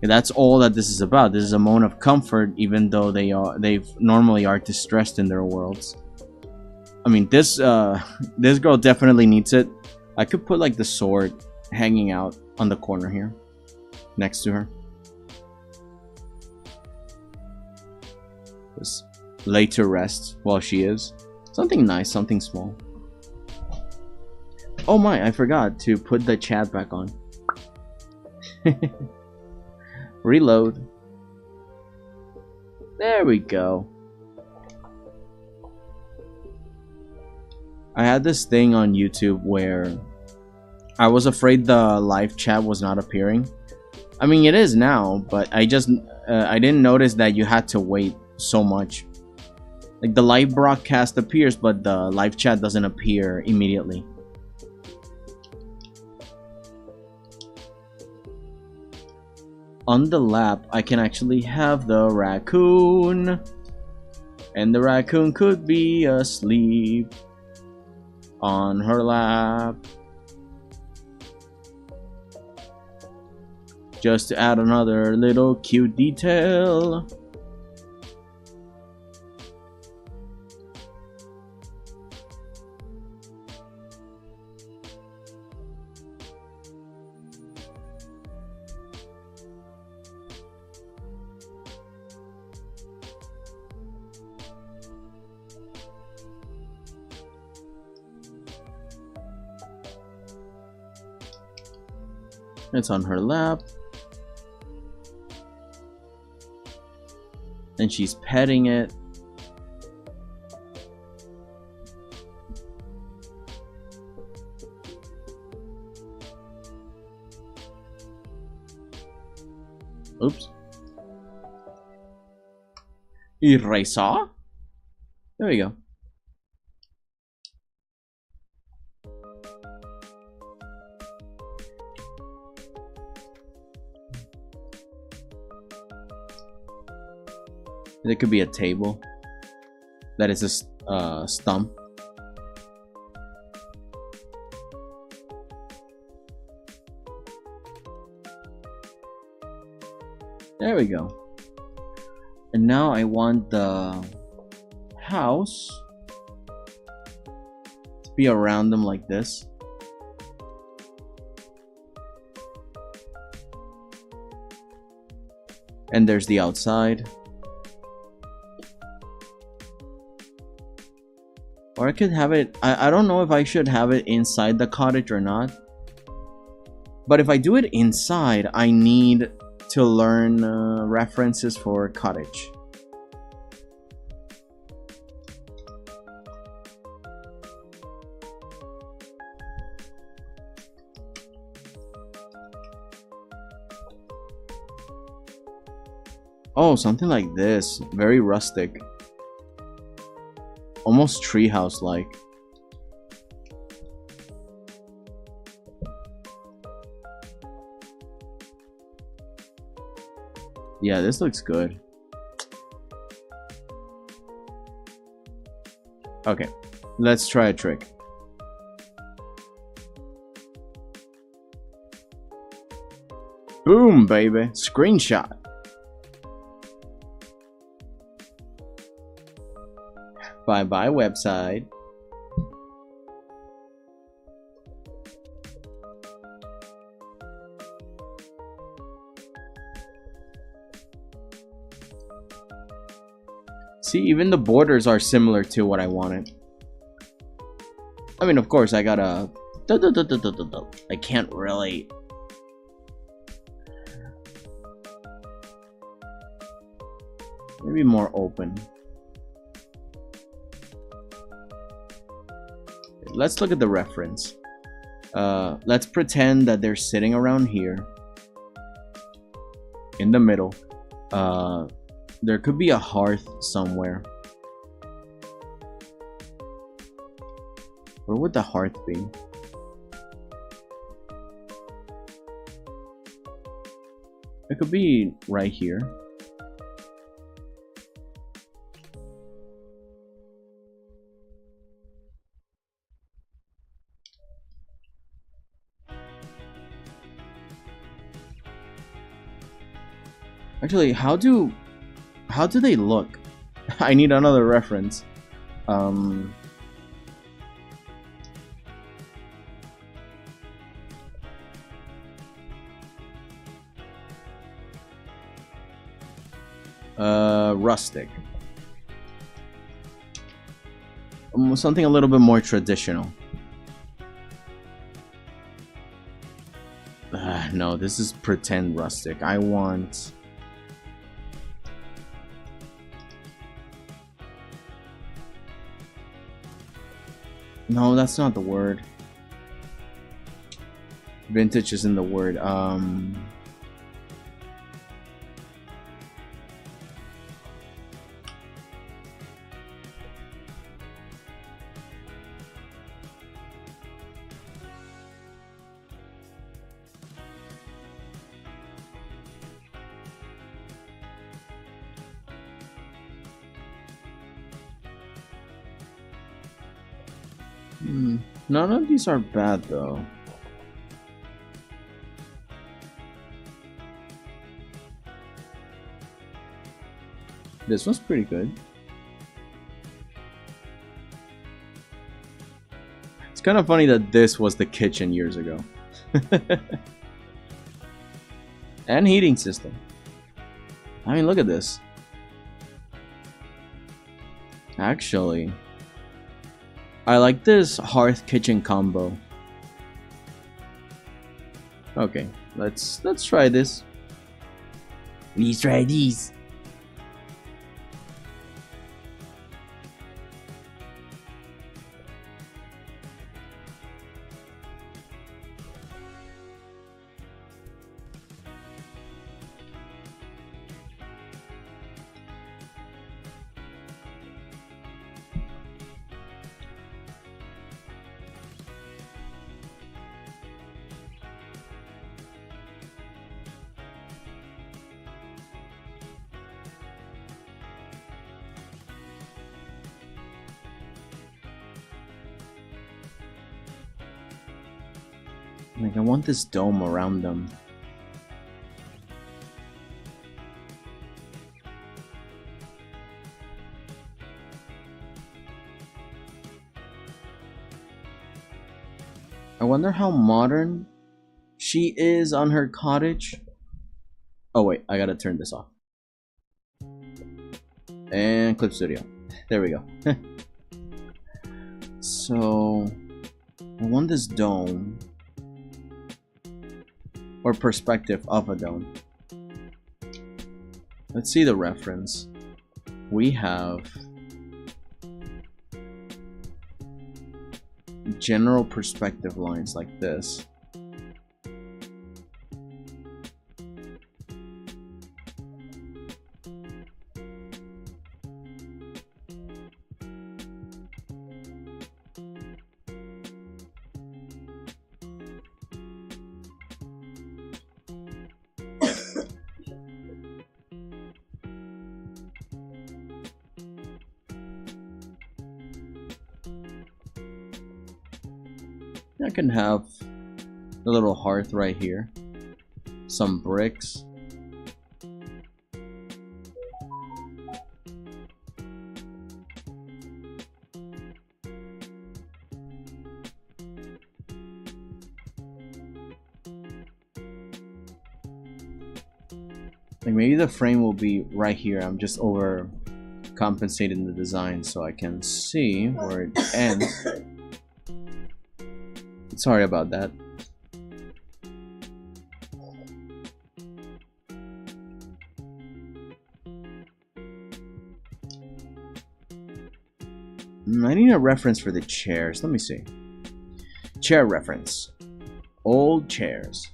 And that's all that this is about. This is a moment of comfort, even though they normally are distressed in their worlds. I mean, this girl definitely needs it. I could put like the sword hanging out on the corner here, next to her. Just lay to rest while she is. Something nice, something small. Oh my, I forgot to put the chat back on. Reload. There we go. I had this thing on YouTube where I was afraid the live chat was not appearing. I mean, it is now, but I didn't notice that you had to wait so much. Like, the live broadcast appears, but the live chat doesn't appear immediately. On the lap, I can actually have the raccoon. And the raccoon could be asleep on her lap. Just to add another little cute detail. It's on her lap. And she's petting it. Oops. Eraser? There we go. There could be a table that is a stump. There we go. And now I want the house to be around them like this. And there's the outside. Or I could have it, I don't know if I should have it inside the cottage or not. But if I do it inside, I need to learn references for cottage. Oh, something like this. Very rustic. Almost treehouse like. Yeah, this looks good. Okay, let's try a trick. Boom, baby. Screenshot. Bye-bye website. See, even the borders are similar to what I wanted. I mean, of course, I gotta... I can't really... Maybe more open. Let's look at the reference. Let's pretend that they're sitting around here. In the middle. There could be a hearth somewhere. Where would the hearth be? It could be right here. Actually, how do they look? I need another reference. Rustic. Something a little bit more traditional. No, this is pretend rustic. I want... No, that's not the word. Vintage isn't the word. None of these are bad though. This one's pretty good. It's kind of funny that this was the kitchen years ago. And heating system. I mean, look at this. Actually, I like this hearth kitchen combo. Okay, let's try this. Let's try these. Like, I want this dome around them. I wonder how modern she is on her cottage. Oh wait, I gotta turn this off. And Clip Studio. There we go. So, I want this dome. Or perspective of a dome. Let's see the reference. We have general perspective lines like this. I can have a little hearth right here, some bricks. Like maybe the frame will be right here. I'm just over compensating the design so I can see where it ends. Sorry about that. I need a reference for the chairs. Let me see. Chair reference. Old chairs.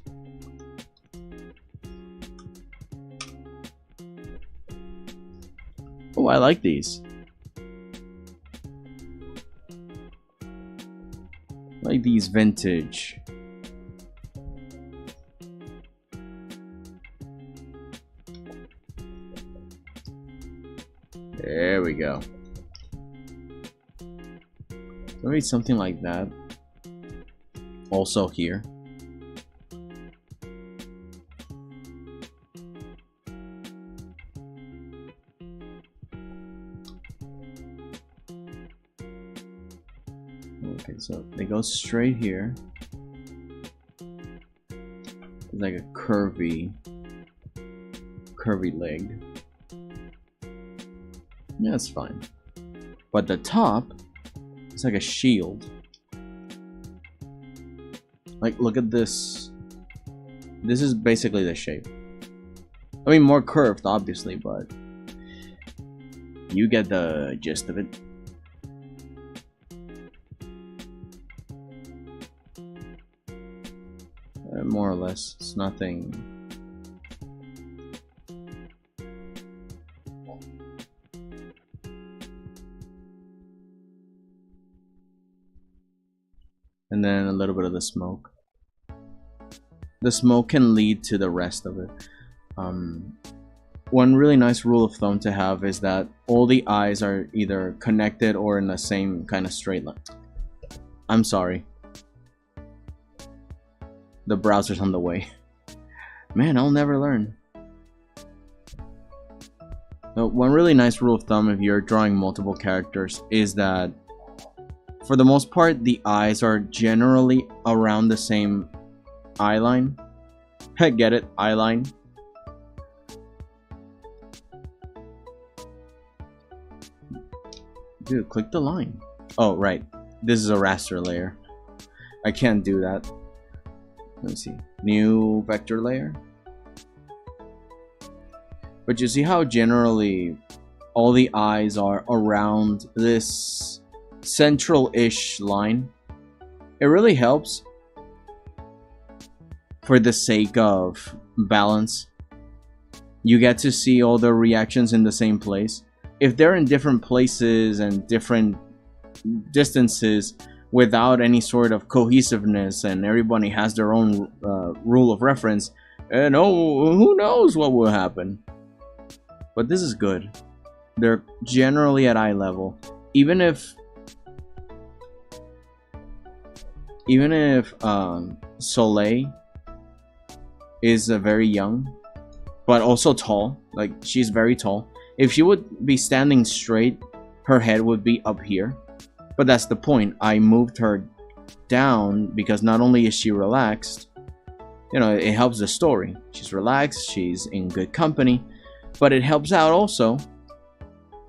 Oh, I like these. Like these vintage. There we go. Maybe something like that. Also here. Okay, so they go straight here. It's like a curvy leg. Yeah, that's fine. But the top is like a shield. Like, look at this. This is basically the shape. I mean, more curved, obviously, but you get the gist of it. More or less, it's nothing. And then a little bit of the smoke. The smoke can lead to the rest of it. One really nice rule of thumb to have is that all the eyes are either connected or in the same kind of straight line. I'm sorry. The browser's on the way. Man, I'll never learn. Now, one really nice rule of thumb if you're drawing multiple characters is that for the most part, the eyes are generally around the same eye line. Get it? Eye line. Dude, click the line. Oh, right. This is a raster layer. I can't do that. Let me see. New vector layer. But you see how generally all the eyes are around this central-ish line? It really helps for the sake of balance. You get to see all the reactions in the same place. If they're in different places and different distances without any sort of cohesiveness and everybody has their own rule of reference, and who knows what will happen. But this is good. They're generally at eye level. Even if Soleil is very young, but also tall, like she's very tall. If she would be standing straight, her head would be up here. But that's the point. I moved her down because not only is she relaxed, you know, it helps the story. She's relaxed, she's in good company, but it helps out also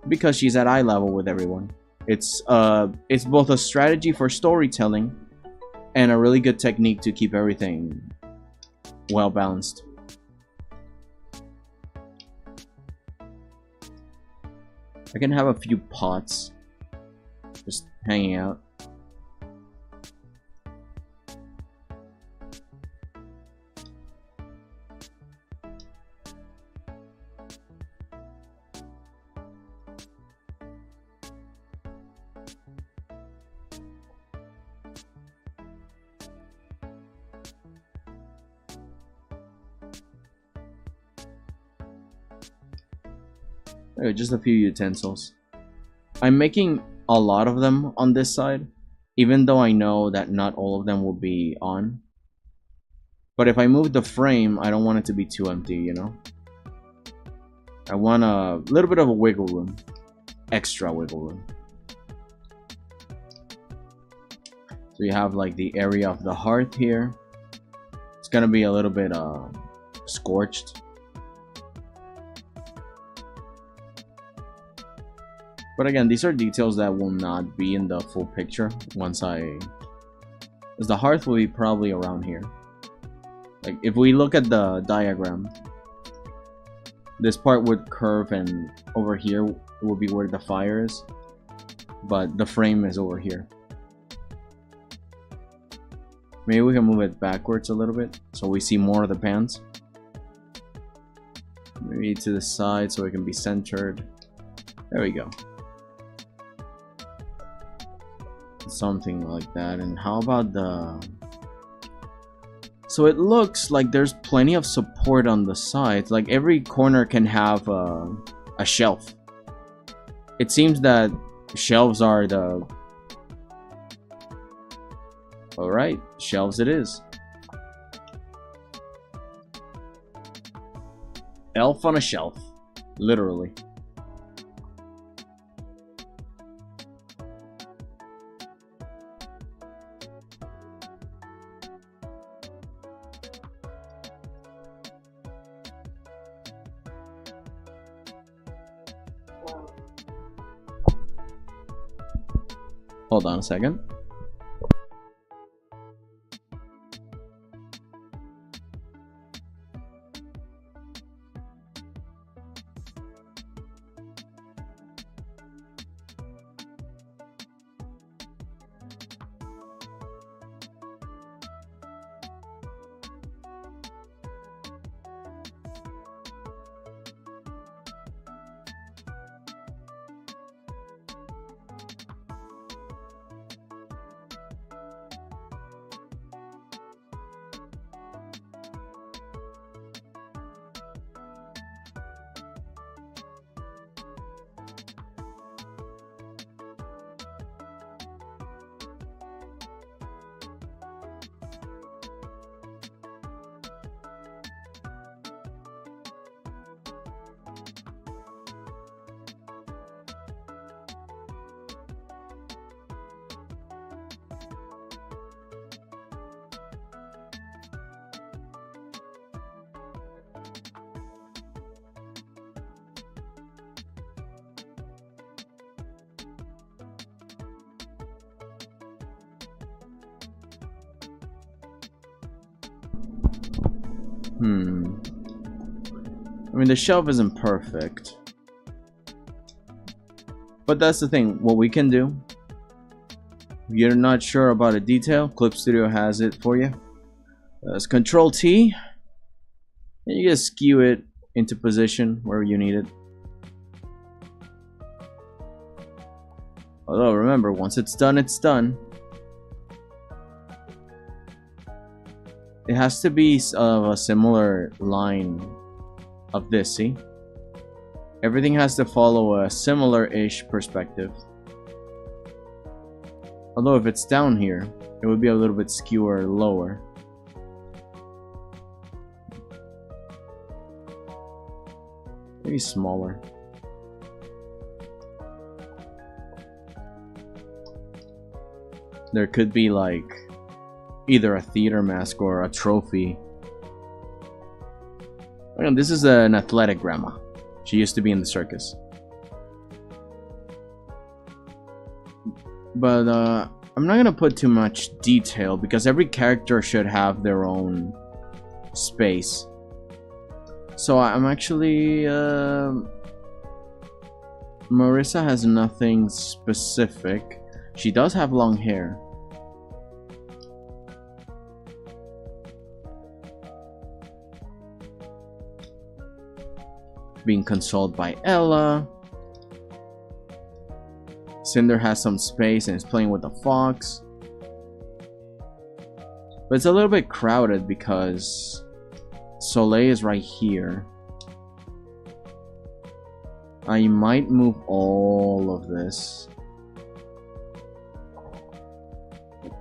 because she's at eye level with everyone. It's both a strategy for storytelling and a really good technique to keep everything well balanced. I can have a few pots just hanging out. Okay, just a few utensils. I'm making a lot of them on this side, even though I know that not all of them will be on. But if I move the frame, I don't want it to be too empty, you know? I want a little bit of a wiggle room. Extra wiggle room. So you have like the area of the hearth here. It's gonna be a little bit scorched. But again, these are details that will not be in the full picture once because the hearth will be probably around here. Like, if we look at the diagram, this part would curve and over here will be where the fire is. But the frame is over here. Maybe we can move it backwards a little bit so we see more of the pans. Maybe to the side so it can be centered. There we go. Something like that. And how about the... So it looks like there's plenty of support on the sides. Like every corner can have a shelf. It seems that shelves are the... Alright, shelves it is. Elf on a shelf. Literally. Hold on a second. I mean, the shelf isn't perfect. But that's the thing, what we can do. If you're not sure about a detail, Clip Studio has it for you. It's Control T. And you just skew it into position where you need it. Although remember, once it's done, it's done. It has to be of a similar line of this, see? Everything has to follow a similar-ish perspective. Although if it's down here, it would be a little bit skewer lower. Maybe smaller. There could be like either a theater mask or a trophy. This is an athletic grandma. She used to be in the circus. But I'm not gonna put too much detail because every character should have their own space. So I'm actually Marissa has nothing specific. She does have long hair. Being consoled by Ella. Cinder has some space and is playing with the fox. But it's a little bit crowded because Soleil is right here. I might move all of this.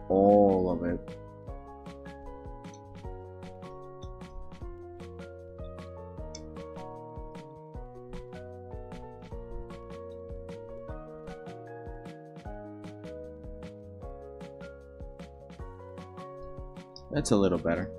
All of it. That's a little better.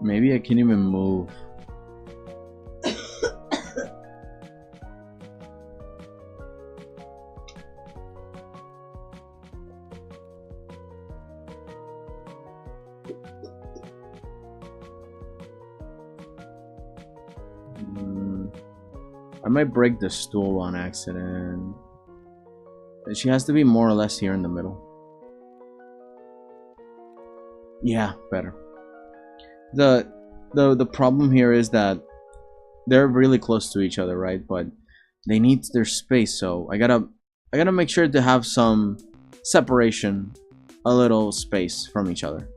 Maybe I can't even move. I might break the stool on accident. She has to be more or less here in the middle. Yeah, better. The problem here is that they're really close to each other, right? But they need their space, so I gotta make sure to have some separation, a little space from each other.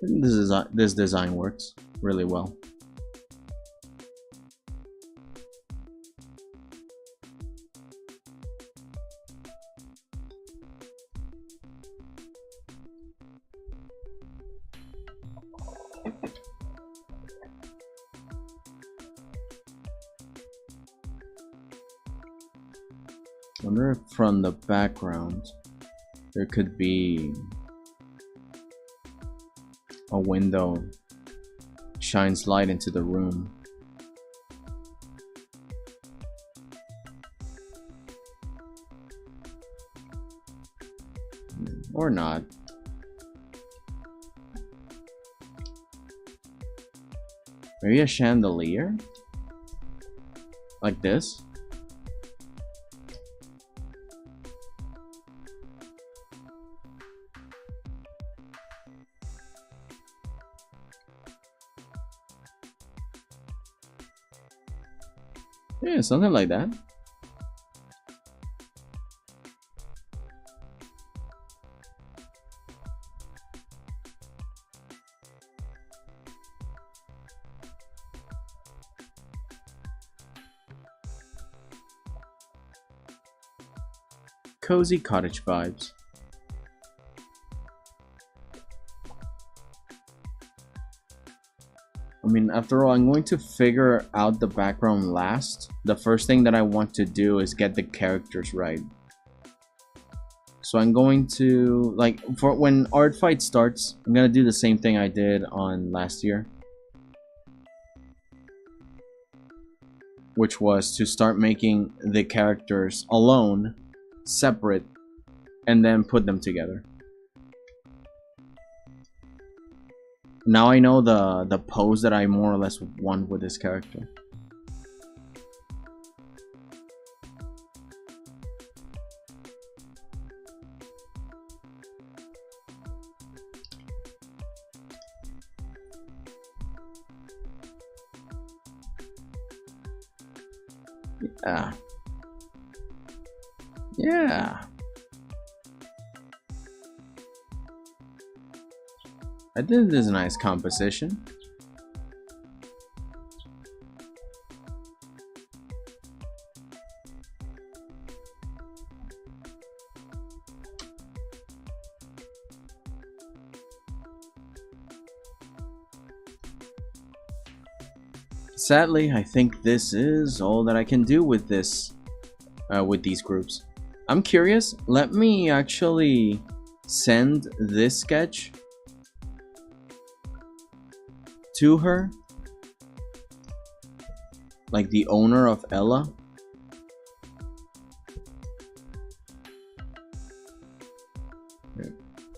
This design works really well. I wonder if from the background there could be a window shines light into the room. Or not. Maybe a chandelier? Like this? Yeah, something like that. cozy cottage vibes. I mean, after all, I'm going to figure out the background last. The first thing that I want to do is get the characters right. So I'm going to, like, for when art fight starts, I'm gonna do the same thing I did on last year, which was to start making the characters alone, separate, and then put them together. Now I know the pose that I more or less want with this character. Yeah. Yeah. I think this is a nice composition. Sadly, I think this is all that I can do with this, with these groups. I'm curious. Let me actually send this sketch to her, like the owner of Ella.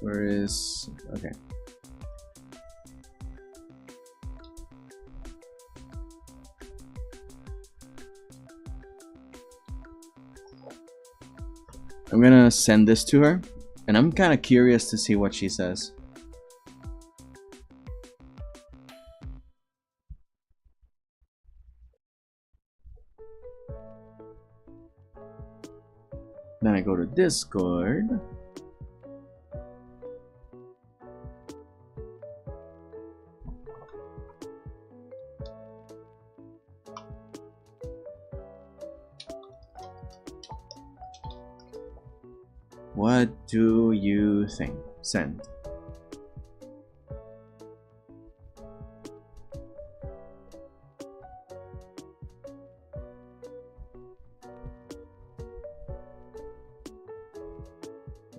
Where is... okay. I'm gonna send this to her, and I'm kind of curious to see what she says. Then I go to Discord. What do you think? Send.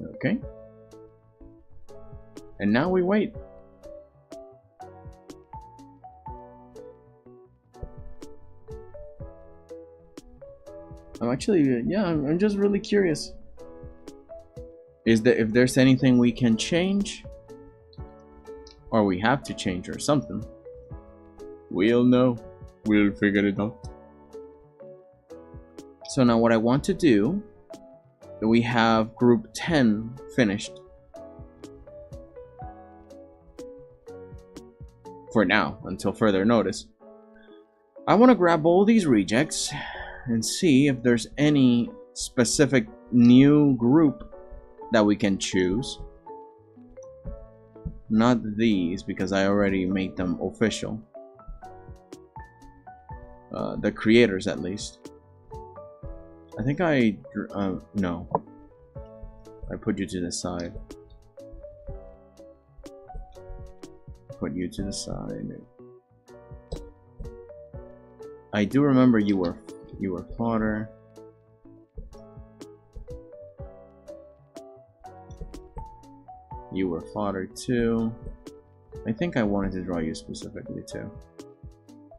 Okay. And now we wait. I'm actually, yeah, I'm just really curious. Is there, if there's anything we can change, or we have to change or something, we'll know. We'll figure it out. So now what I want to do, we have group 10 finished. For now, until further notice. I want to grab all these rejects and see if there's any specific new group that we can choose. Not these, because I already made them official. The creators, at least. I think I... no. I put you to the side. Put you to the side. I do remember you were fodder. You were fodder too. I think I wanted to draw you specifically too.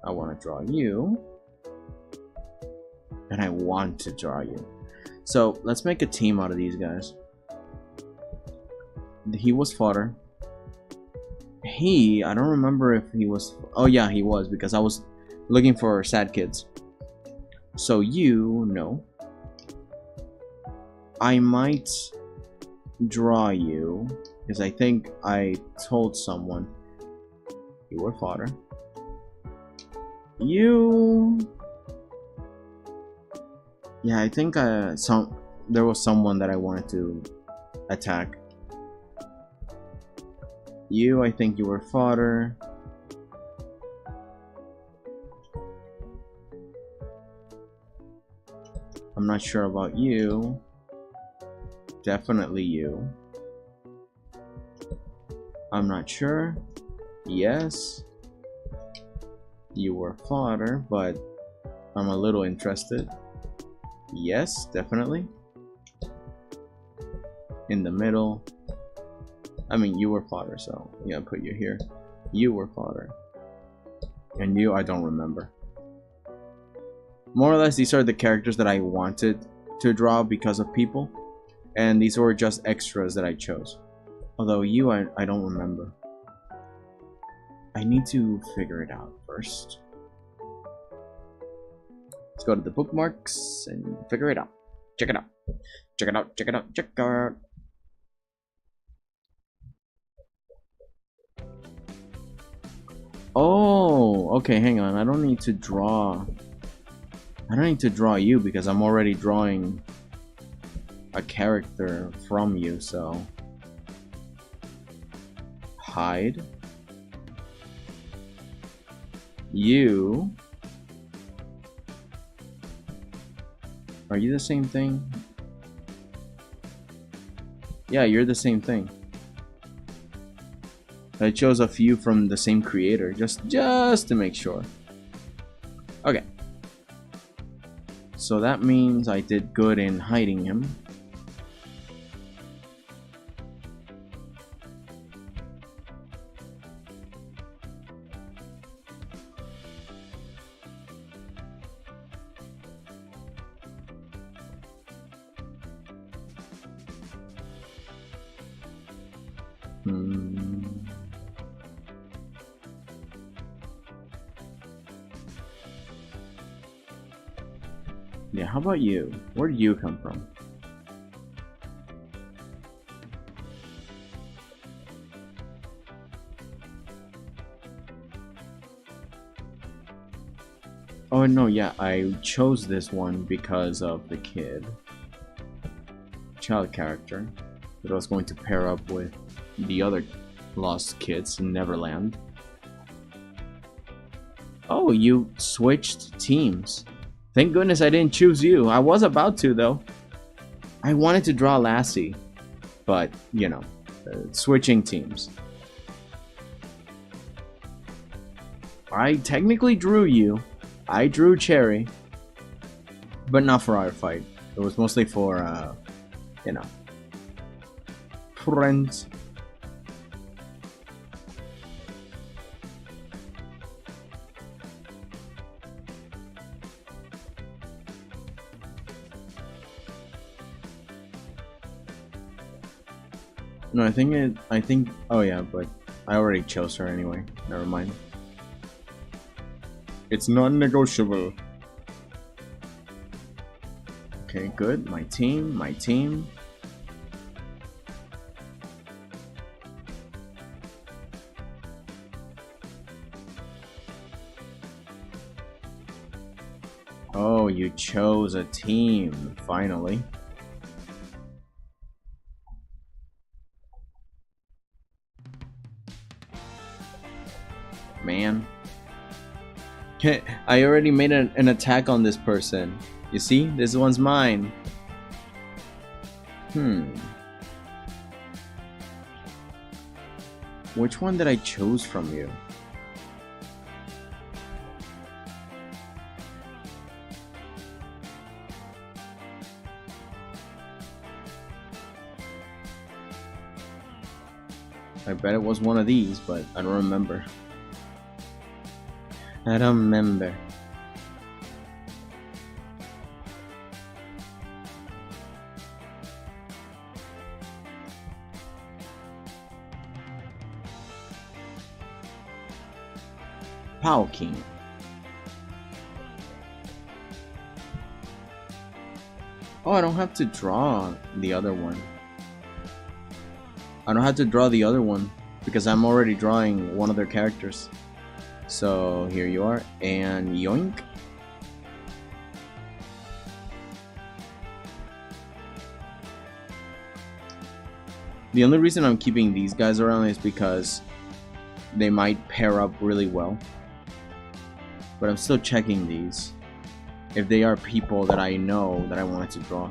I want to draw you. And I want to draw you. So let's make a team out of these guys. He was fodder. I don't remember if he was... oh yeah, he was, because I was looking for sad kids. So you, no. I might draw you, because I think I told someone you were fodder. You... yeah, I think there was someone that I wanted to attack. You, I think you were fodder. I'm not sure about you. Definitely you. I'm not sure. Yes. You were fodder, but I'm a little interested. Yes, definitely. In the middle. I mean, you were fodder, so yeah, put you here. You were fodder. And you, I don't remember. More or less, these are the characters that I wanted to draw because of people. And these were just extras that I chose. Although you, I don't remember. I need to figure it out first. Let's go to the bookmarks and figure it out. Check it out. Check it out, check it out, check it out. Oh, okay, hang on. I don't need to draw you because I'm already drawing a character from you, so hide. You. Are you the same thing? Yeah, you're the same thing. I chose a few from the same creator, just to make sure. Okay. So that means I did good in hiding him. Yeah, how about you? Where did you come from? Oh no, yeah, I chose this one because of the child character that I was going to pair up with the other lost kids in Neverland. Oh, you switched teams. Thank goodness I didn't choose you. I was about to, though. I wanted to draw Lassie, but, you know, switching teams. I technically drew you. I drew Cherry, but not for our fight. It was mostly for, you know, friends. No, I think, oh yeah, but I already chose her anyway. Never mind. It's non-negotiable. Okay, good. My team. Oh, you chose a team, finally. Man. I already made an attack on this person. You see? This one's mine. Which one did I choose from you? I bet it was one of these, but I don't remember. I don't remember. 𝐿𝐾𝐞. Oh, I don't have to draw the other one. I don't have to draw the other one because I'm already drawing one of their characters. So here you are, and yoink. The only reason I'm keeping these guys around is because they might pair up really well. But I'm still checking these if they are people that I know that I wanted to draw.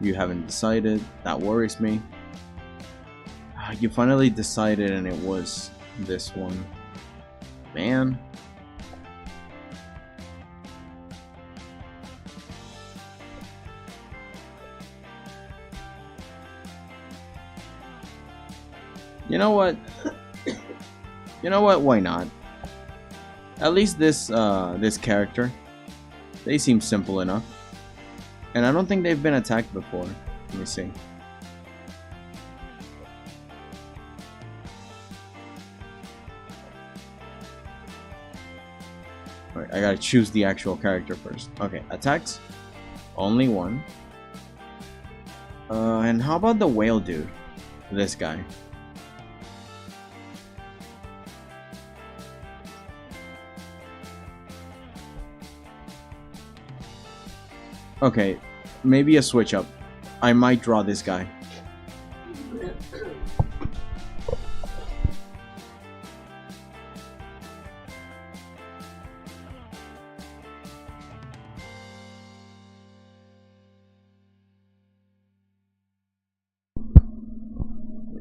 You haven't decided. That worries me. You finally decided and it was this one. Man. You know what? You know what? Why not? At least this this character, they seem simple enough. And I don't think they've been attacked before. Let me see. Alright, I gotta choose the actual character first. Okay, attacks. Only one. And how about the whale dude? This guy. Okay, maybe a switch up. I might draw this guy.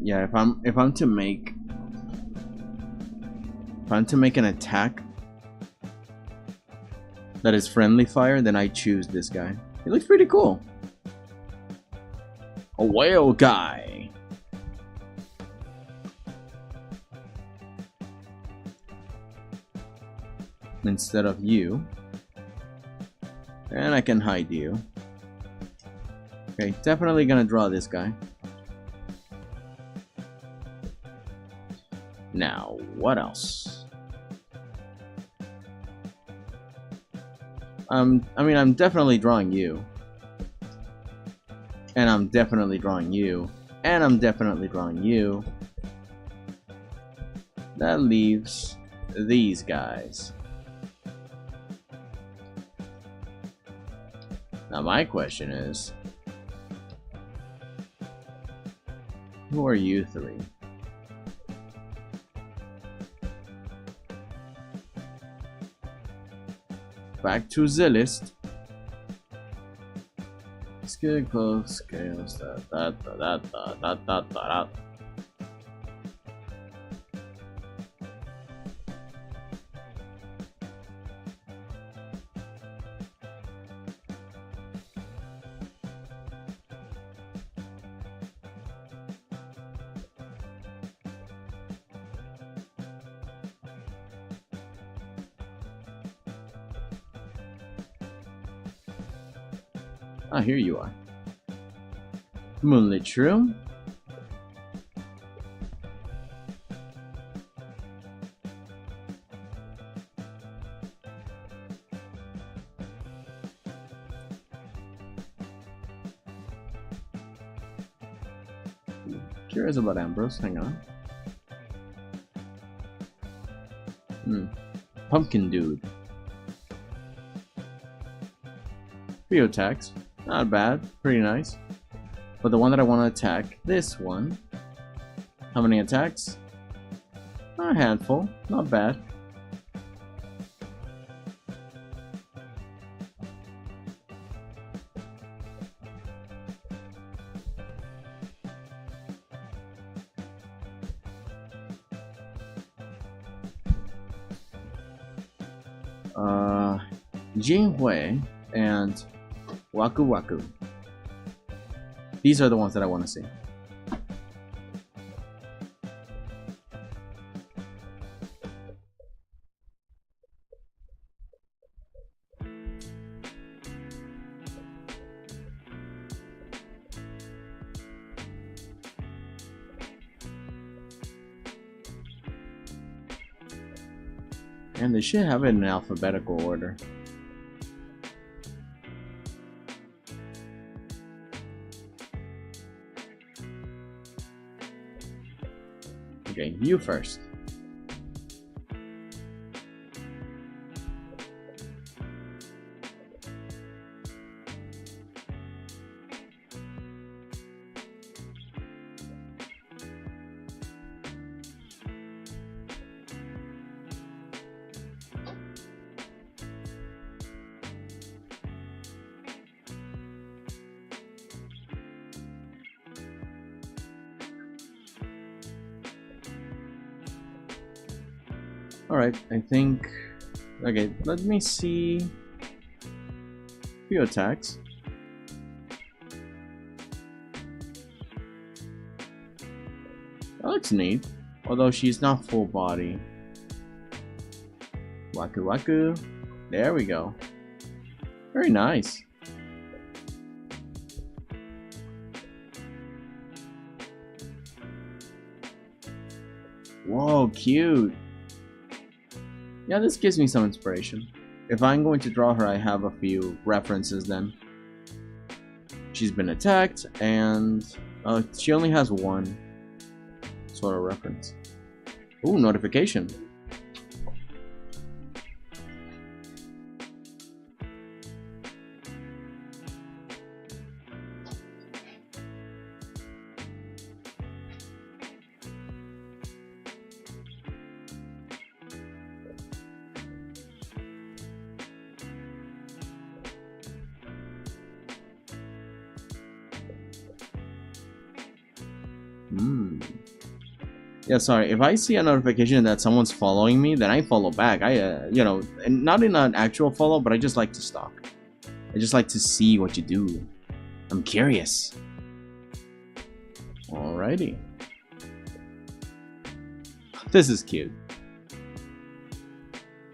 Yeah, if I'm to make an attack that is friendly fire, then I choose this guy. He looks pretty cool. A whale guy. Instead of you. And I can hide you. Okay, definitely gonna draw this guy. Now, what else? I mean, I'm definitely drawing you. And I'm definitely drawing you. And I'm definitely drawing you. That leaves these guys. Now my question is, who are you three? Back to the list. Let's get close scales. Ah, here you are. Moonlit Room. Curious about Ambrose, hang on. Pumpkin Dude. Few attacks. Not bad, pretty nice. But the one that I want to attack, this one. How many attacks? A handful, not bad. Jinghui and Waku Waku. These are the ones that I want to see. And they should have it in alphabetical order. Okay, you first. Alright, I think... Okay, let me see... a few attacks. That looks neat. Although she's not full body. Waku Waku. There we go. Very nice. Whoa, cute. Yeah, this gives me some inspiration. If I'm going to draw her, I have a few references then. She's been attacked, and she only has one sort of reference. Ooh, notification. Yeah, sorry. If I see a notification that someone's following me, then I follow back. You know, and not in an actual follow, but I just like to stalk. I just like to see what you do. I'm curious. Alrighty. This is cute.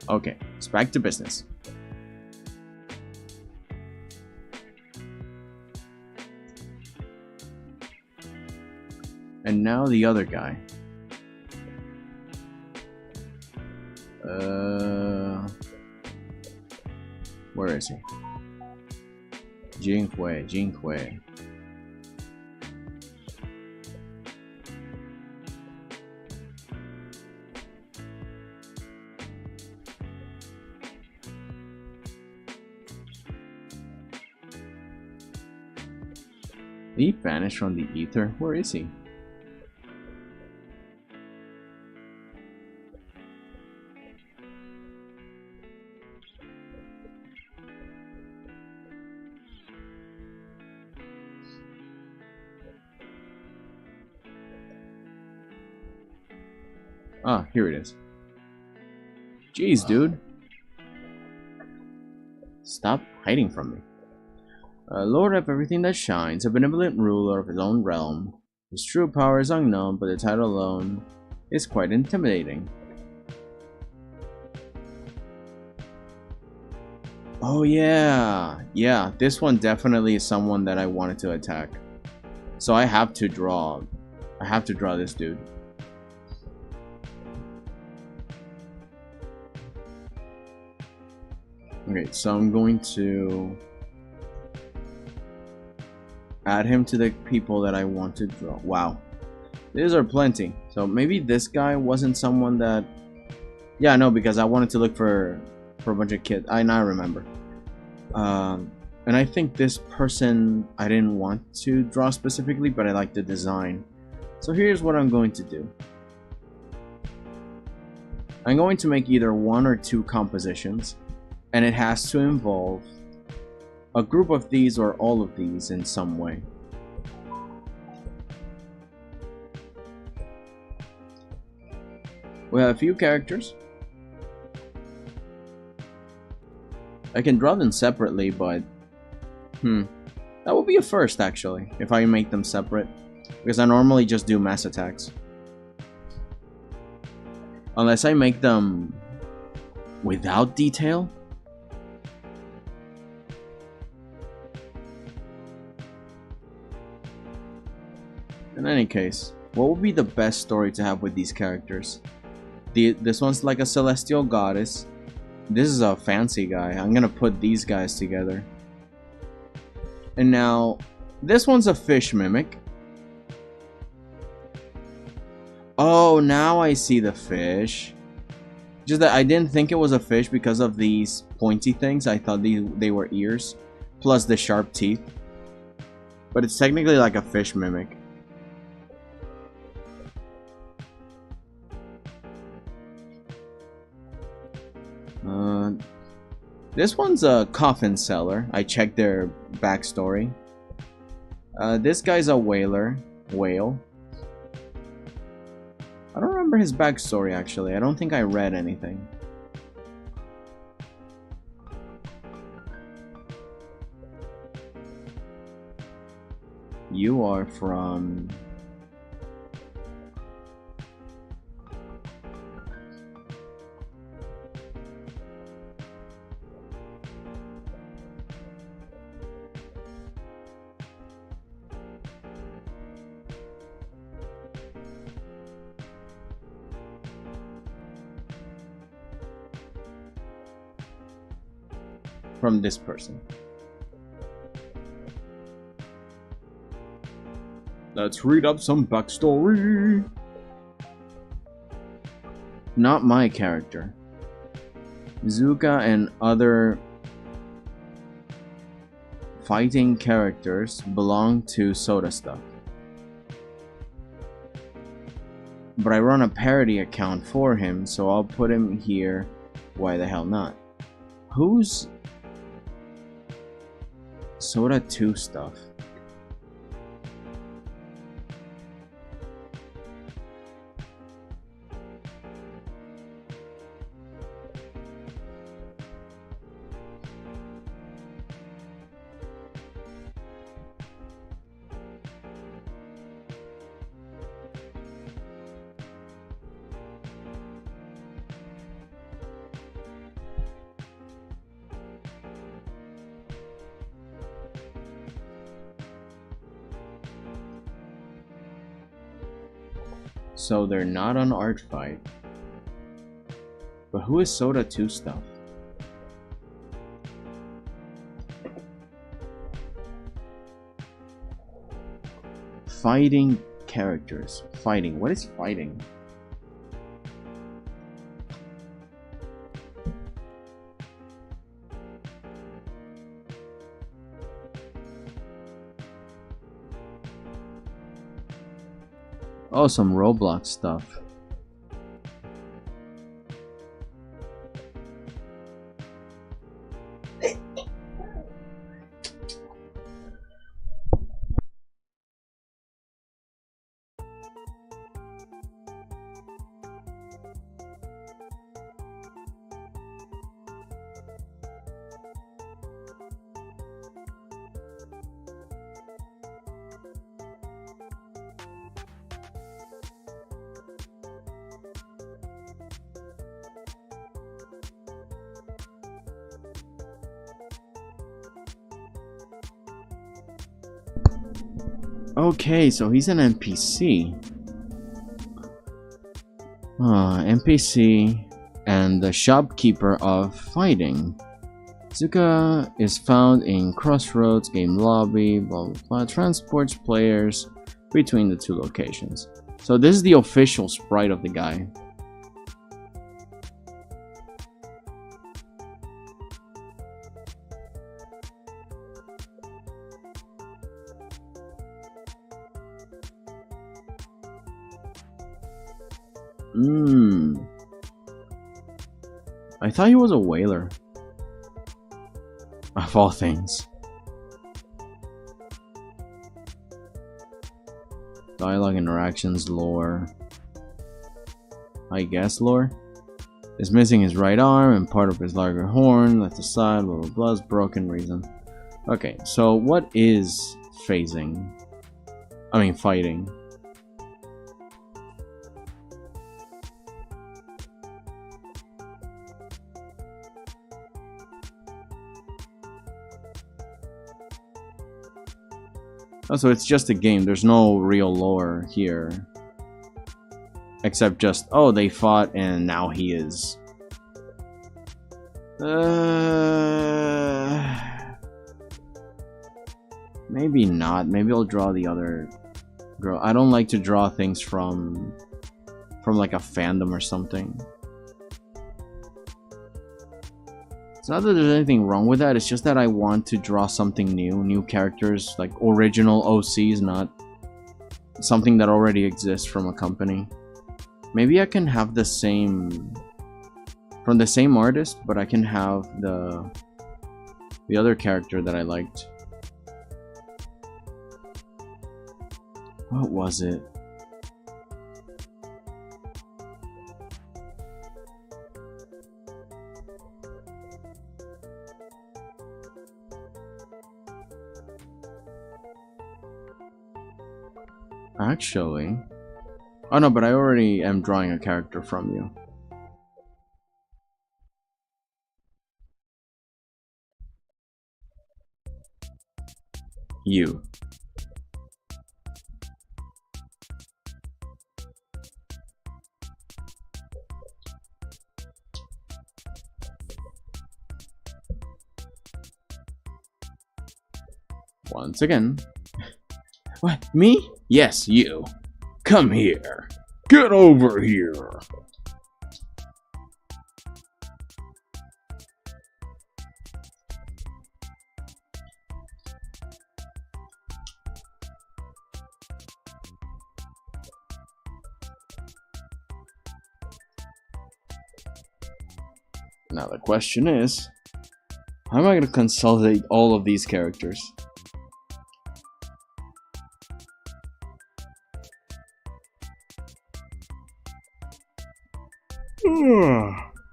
Okay, it's back to business. And now the other guy. Where is he? 𝐿𝐿. He vanished from the ether? Where is he? Ah, here it is. Jeez, dude. Stop hiding from me. Lord of everything that shines, a benevolent ruler of his own realm. His true power is unknown, but the title alone is quite intimidating. Oh yeah! Yeah, this one definitely is someone that I wanted to attack. So I have to draw this dude. Okay, so I'm going to add him to the people that I want to draw. Wow, these are plenty. So maybe this guy wasn't someone that... Yeah, no, because I wanted to look for a bunch of kids. I now remember. And I think this person I didn't want to draw specifically, but I like the design. So here's what I'm going to do. I'm going to make either 1 or 2 compositions, and it has to involve a group of these or all of these in some way. We have a few characters. I can draw them separately, but that would be a first actually, if I make them separate, because I normally just do mass attacks. Unless I make them without detail. In any case, what would be the best story to have with these characters? This one's like a celestial goddess. This is a fancy guy. I'm gonna put these guys together. And now, this one's a fish mimic. Oh, now I see the fish. Just that I didn't think it was a fish because of these pointy things. I thought they were ears, plus the sharp teeth. But it's technically like a fish mimic. This one's a coffin seller. I checked their backstory. This guy's a whale. I don't remember his backstory actually. I don't think I read anything. You are from... from this person. Let's read up some backstory. Not my character. Zuka and other fighting characters belong to Soda Stuff. But I run a parody account for him, so I'll put him here. Why the hell not? Who's Soda 2 Stuff? So they're not on Art Fight. But who is Soda 2 Stuff? Fighting characters. Fighting. What is fighting? Oh, some Roblox stuff. Okay, so he's an NPC. NPC and the shopkeeper of fighting. Zuka is found in Crossroads game lobby, blah blah blah, transports players between the two locations. So this is the official sprite of the guy. I thought he was a whaler. Of all things. Dialogue, interactions, lore. I guess lore. Is missing his right arm and part of his larger horn. Left aside, blah blah blah. Broken reason. Okay, so what is phasing? I mean fighting. Oh, so it's just a game. There's no real lore here. Except just, oh, they fought and now he is. Maybe not. Maybe I'll draw the other girl. I don't like to draw things from like a fandom or something. It's not that there's anything wrong with that, it's just that I want to draw something new characters, like original OCs, not something that already exists from a company. Maybe I can have the same, from the same artist, but I can have the other character that I liked. What was it? Actually... Oh no, but I already am drawing a character from you. You. Once again. What? Me? Yes, you. Come here. Get over here. Now the question is, how am I going to consolidate all of these characters?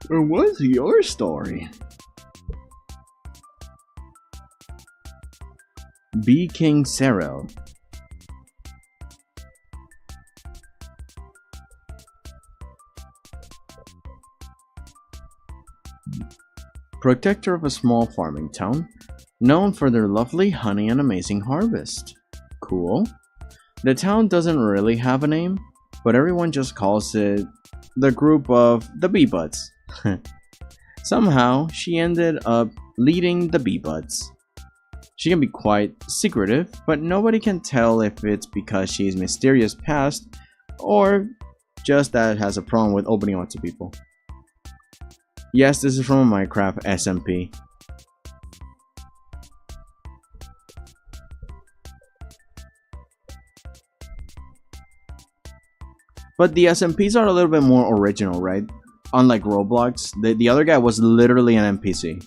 What's your story? 𝐏𝐫𝐞𝐭'𝐬. Protector of a small farming town, known for their lovely honey and amazing harvest. Cool. The town doesn't really have a name, but everyone just calls it the group of the bee buds. Somehow, she ended up leading the bee buds. She can be quite secretive, but nobody can tell if it's because she's mysterious past or just that has a problem with opening up to people. Yes, this is from a Minecraft SMP. But the SMPs are a little bit more original, right? Unlike Roblox, the other guy was literally an NPC.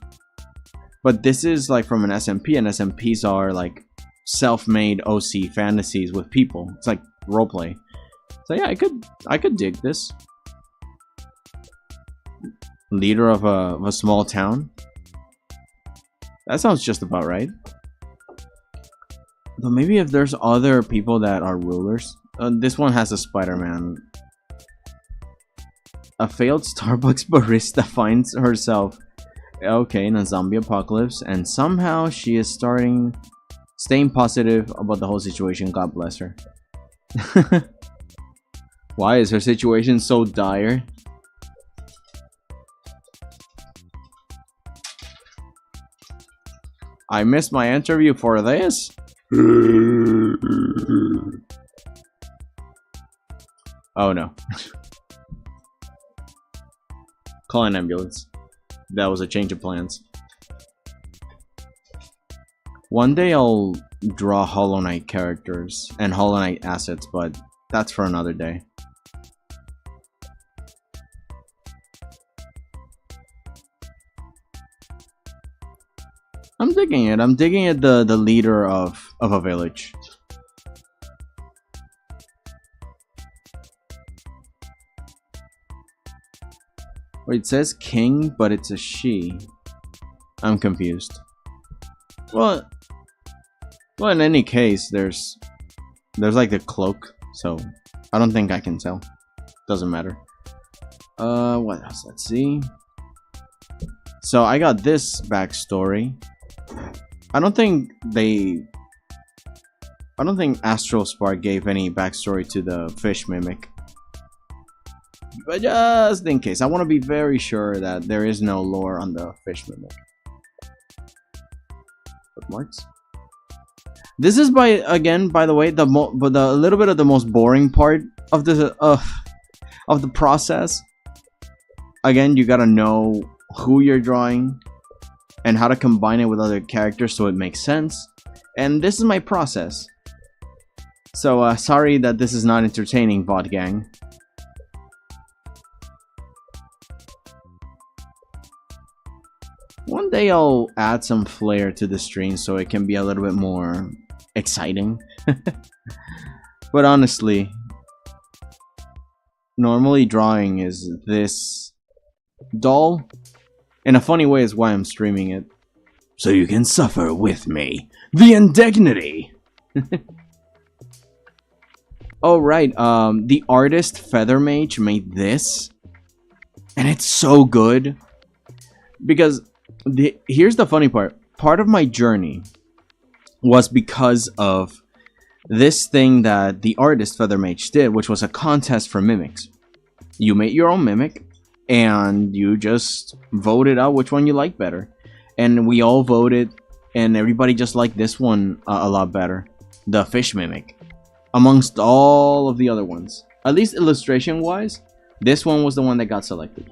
But this is like from an SMP, and SMPs are like self-made OC fantasies with people. It's like roleplay. So yeah, I could dig this. Leader of a small town. That sounds just about right. Though maybe if there's other people that are rulers. This one has a Spider-Man. A failed Starbucks barista finds herself in a zombie apocalypse, and somehow she is staying positive about the whole situation. God bless her. Why is her situation so dire? I missed my interview for this? Oh no. Call an ambulance. That was a change of plans. One day I'll draw Hollow Knight characters and Hollow Knight assets, but that's for another day. I'm digging it. I'm digging it, the leader of a village. Wait, it says king, but it's a she. I'm confused. Well, in any case, there's like the cloak, so I don't think I can tell. Doesn't matter. What else? Let's see. So I got this backstory. I don't think Astral Spark gave any backstory to the fish mimic. But just in case, I want to be very sure that there is no lore on the fish mimic. Bookmarks. This is by the way, the little bit of the most boring part of the process. Again, you gotta know who you're drawing and how to combine it with other characters so it makes sense. And this is my process. So sorry that this is not entertaining, VOD gang. One day I'll add some flair to the stream so it can be a little bit more exciting. But honestly, normally drawing is this dull. In a funny way is why I'm streaming it. So you can suffer with me the indignity. Oh right, the artist Feather Mage made this, and it's so good because here's the funny part. Part of my journey was because of this thing that the artist Feather Mage did, which was a contest for mimics. You made your own mimic, and you just voted out which one you like better. And we all voted, and everybody just liked this one a lot better. The fish mimic. Amongst all of the other ones. At least illustration-wise, this one was the one that got selected.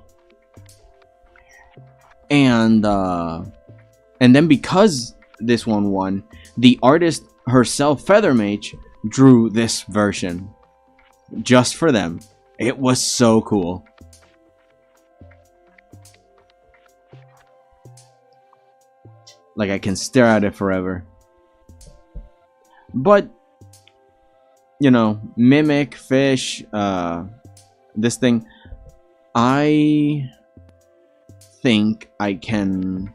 And then because this one won, the artist herself, Feather Mage, drew this version. Just for them. It was so cool. Like, I can stare at it forever. But, you know, mimic, fish, this thing, I think I can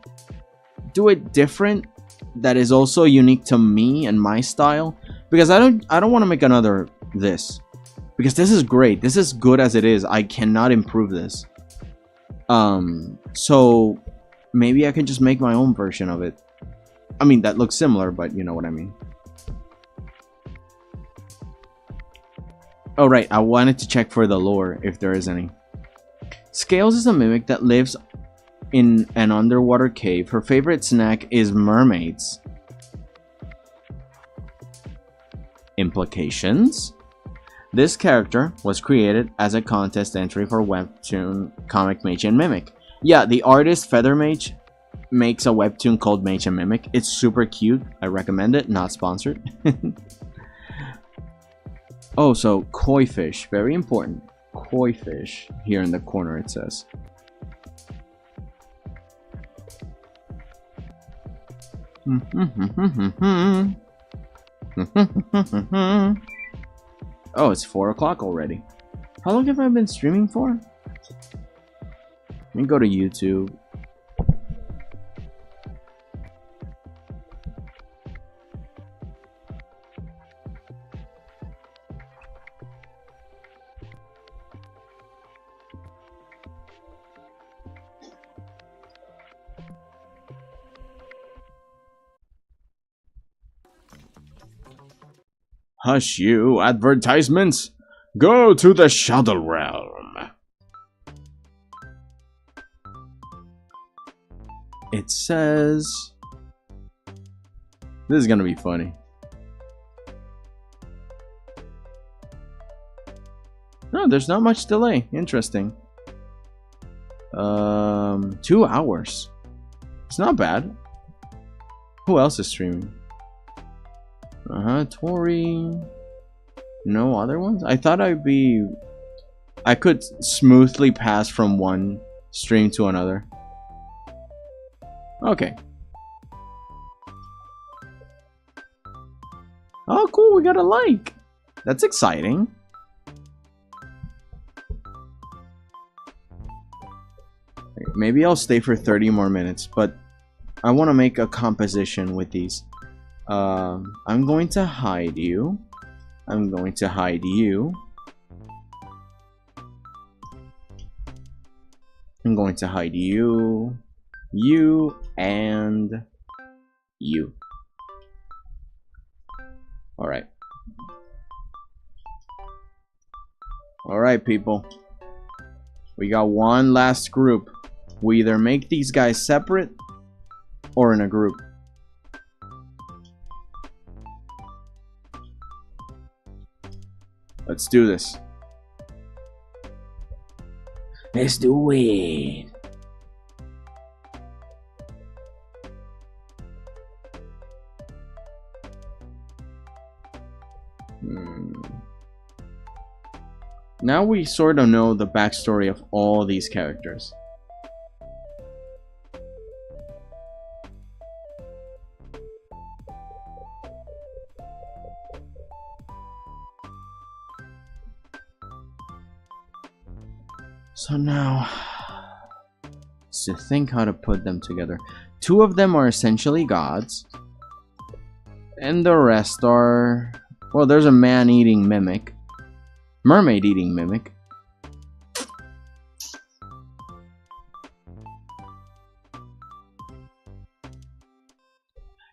do it different. That is also unique to me and my style, because I don't want to make another this, because this is great. This is good as it is. I cannot improve this. So maybe I can just make my own version of it. I mean, that looks similar, but you know what I mean. Oh right, I wanted to check for the lore, if there is any. Scales is a mimic that lives in an underwater cave. Her favorite snack is mermaids. Implications? This character was created as a contest entry for webtoon comic Mage and Mimic. Yeah, the artist Feather Mage makes a webtoon called Mage and Mimic. It's super cute. I recommend it. Not sponsored. Oh, so koi fish. Very important. Koi fish. Here in the corner it says. Oh, it's 4 o'clock already. How long have I been streaming for? Let me go to YouTube. Hush you, advertisements! Go to the Shadow Realm! It says... This is gonna be funny. No, there's not much delay. Interesting. 2 hours. It's not bad. Who else is streaming? Tori. No other ones? I thought I could smoothly pass from one stream to another. Okay. Oh, cool. We got a like. That's exciting. Maybe I'll stay for 30 more minutes, but I want to make a composition with these. I'm going to hide you. I'm going to hide you. I'm going to hide you, you, and you. Alright. Alright, people. We got one last group. We either make these guys separate or in a group. Let's do this. Let's do it. Now we sort of know the backstory of all these characters. So now, to think how to put them together. 2 of them are essentially gods. And the rest are... Well, there's a man-eating mimic. Mermaid eating mimic.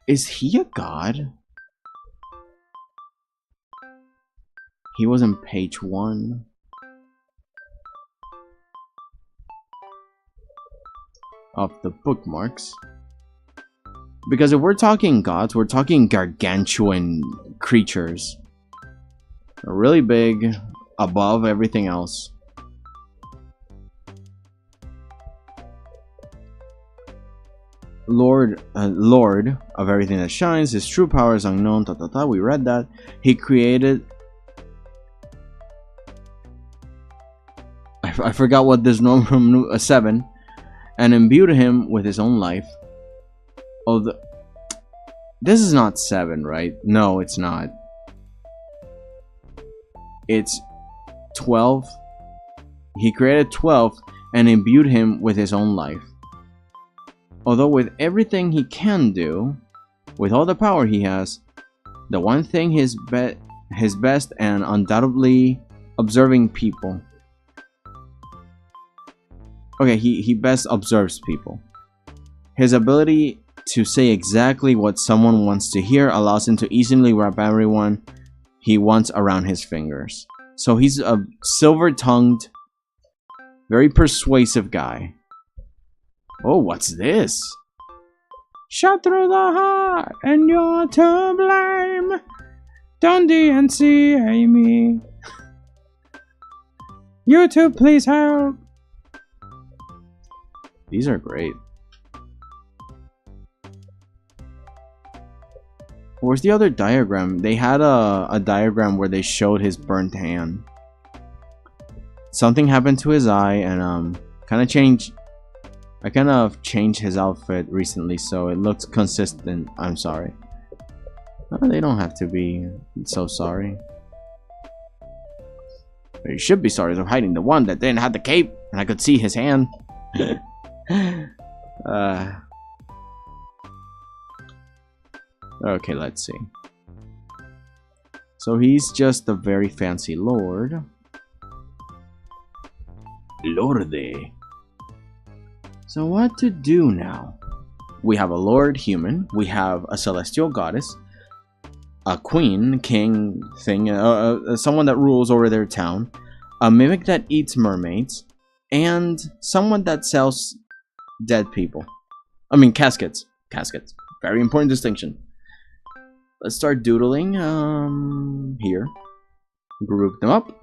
Is he a god? He was on page 1. Of the bookmarks. Because if we're talking gods, we're talking gargantuan creatures. They're really big, above everything else. Lord of everything that shines, his true power is unknown. We read that. He created... I forgot what this number from 7. And imbued him with his own life. Oh, this is not 7, right? No, it's not. It's 12. He created 12 and imbued him with his own life. Although with everything he can do, with all the power he has, the one thing his best and undoubtedly observing people. Okay, he best observes people. His ability to say exactly what someone wants to hear allows him to easily wrap everyone he wants around his fingers. So he's a silver-tongued, very persuasive guy. Oh, what's this? Shot through the heart, and you're to blame. Dundee and see Amy. You two, please help. These are great. Where's the other diagram? They had a diagram where they showed his burnt hand. Something happened to his eye and kind of changed. I kind of changed his outfit recently, so it looks consistent. I'm sorry. They don't have to be so sorry. But you should be sorry for hiding the one that didn't have the cape, and I could see his hand. Okay, let's see. So he's just a very fancy lord. Lorde. So what to do now? We have a lord human, we have a celestial goddess, a queen, king thing, someone that rules over their town, a mimic that eats mermaids, and someone that sells dead people. I mean caskets. Caskets. Very important distinction. Let's start doodling here. Group them up.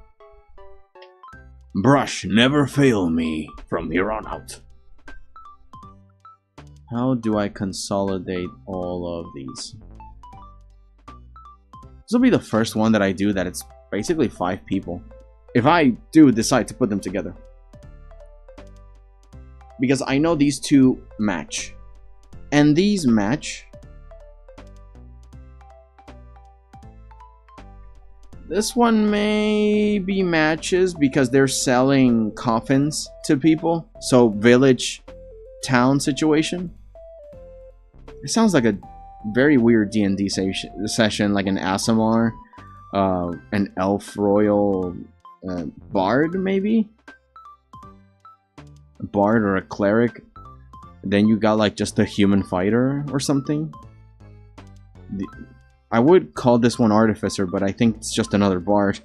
Brush never fail me from here on out. How do I consolidate all of these? This will be the first one that I do that it's basically 5 people. If I do decide to put them together. Because I know these two match. And these match. This one maybe matches because they're selling coffins to people. So village, town situation. It sounds like a very weird D&D session, like an ASMR, an elf royal bard maybe? A bard or a cleric. Then you got like just a human fighter or something. I would call this one artificer, but I think it's just another bard.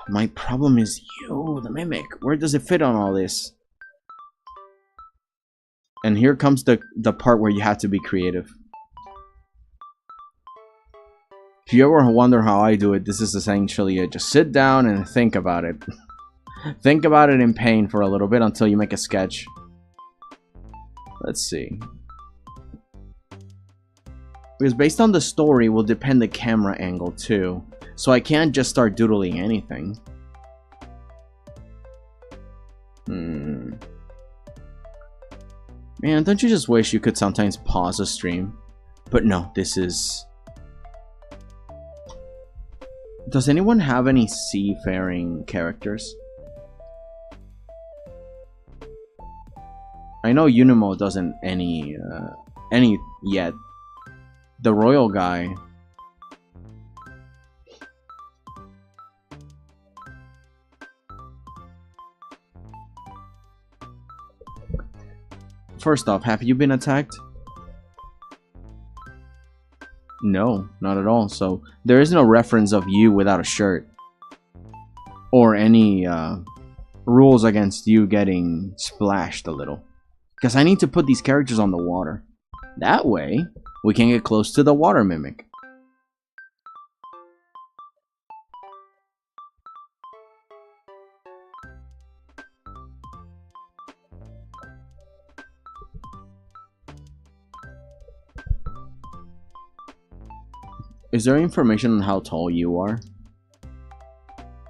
My problem is you, the mimic. Where does it fit on all this? And here comes the part where you have to be creative. If you ever wonder how I do it, this is essentially it. Just sit down and think about it. Think about it in pain for a little bit until you make a sketch. Let's see. Because based on the story will depend the camera angle too. So I can't just start doodling anything. Man, don't you just wish you could sometimes pause a stream? But no, this is... Does anyone have any seafaring characters? I know Unimo doesn't any yet. The royal guy. First off, have you been attacked? No, not at all. So there is no reference of you without a shirt. Or any rules against you getting splashed a little. Because I need to put these characters on the water. That way, we can get close to the water mimic. Is there information on how tall you are?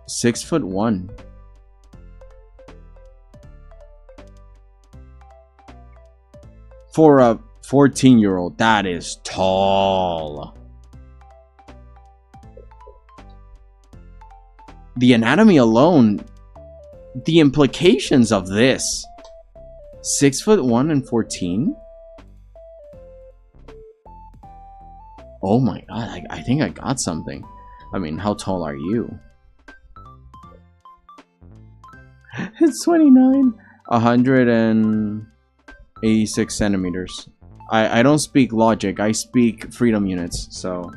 6'1". For a 14-year-old, that is tall. The anatomy alone, the implications of this. 6'1" and 14? Oh my god, I think I got something. I mean, how tall are you? It's 29. 186 centimeters. I don't speak logic, I speak freedom units, so...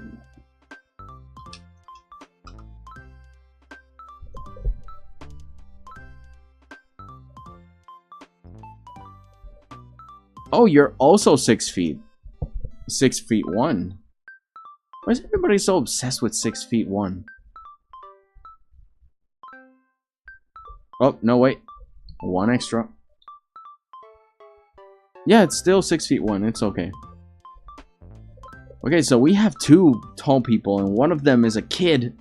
Oh, you're also 6 feet. 6'1". Why is everybody so obsessed with 6'1"? Oh, no, wait. One extra. Yeah, it's still 6'1". It's okay. Okay, so we have 2 tall people, and one of them is a kid.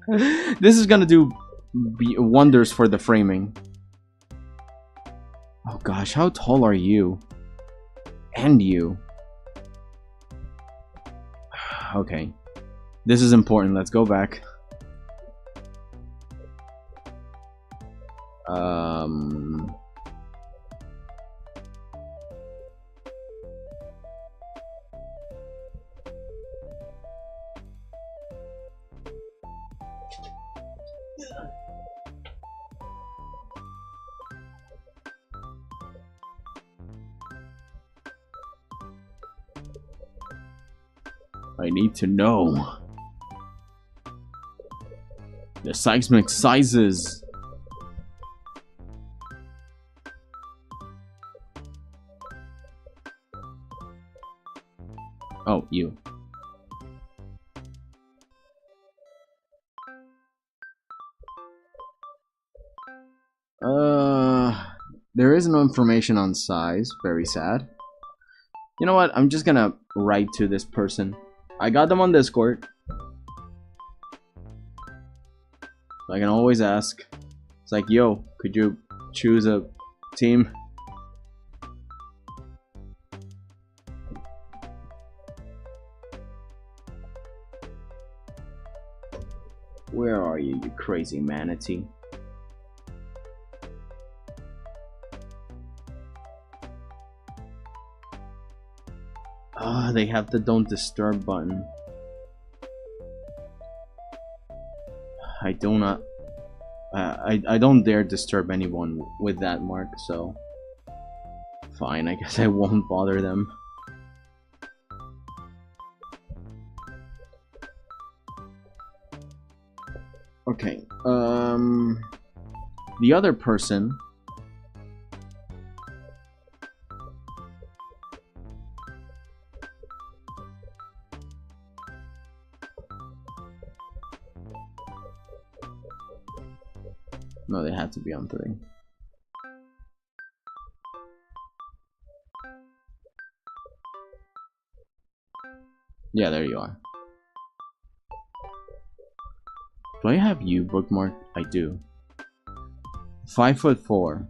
This is gonna do wonders for the framing. Oh gosh, how tall are you? And you? Okay. This is important. Let's go back. I need to know the seismic sizes. Oh, you. There is no information on size. Very sad. You know what? I'm just gonna write to this person. I got them on Discord. I can always ask. It's like, yo, could you choose a team? Where are you, you crazy manatee? Ah, they have the don't disturb button. I do not... I don't dare disturb anyone with that mark, so... Fine, I guess I won't bother them. Okay, the other person... No, they had to be on 3. Yeah, there you are. Do I have you bookmarked? I do. 5'4".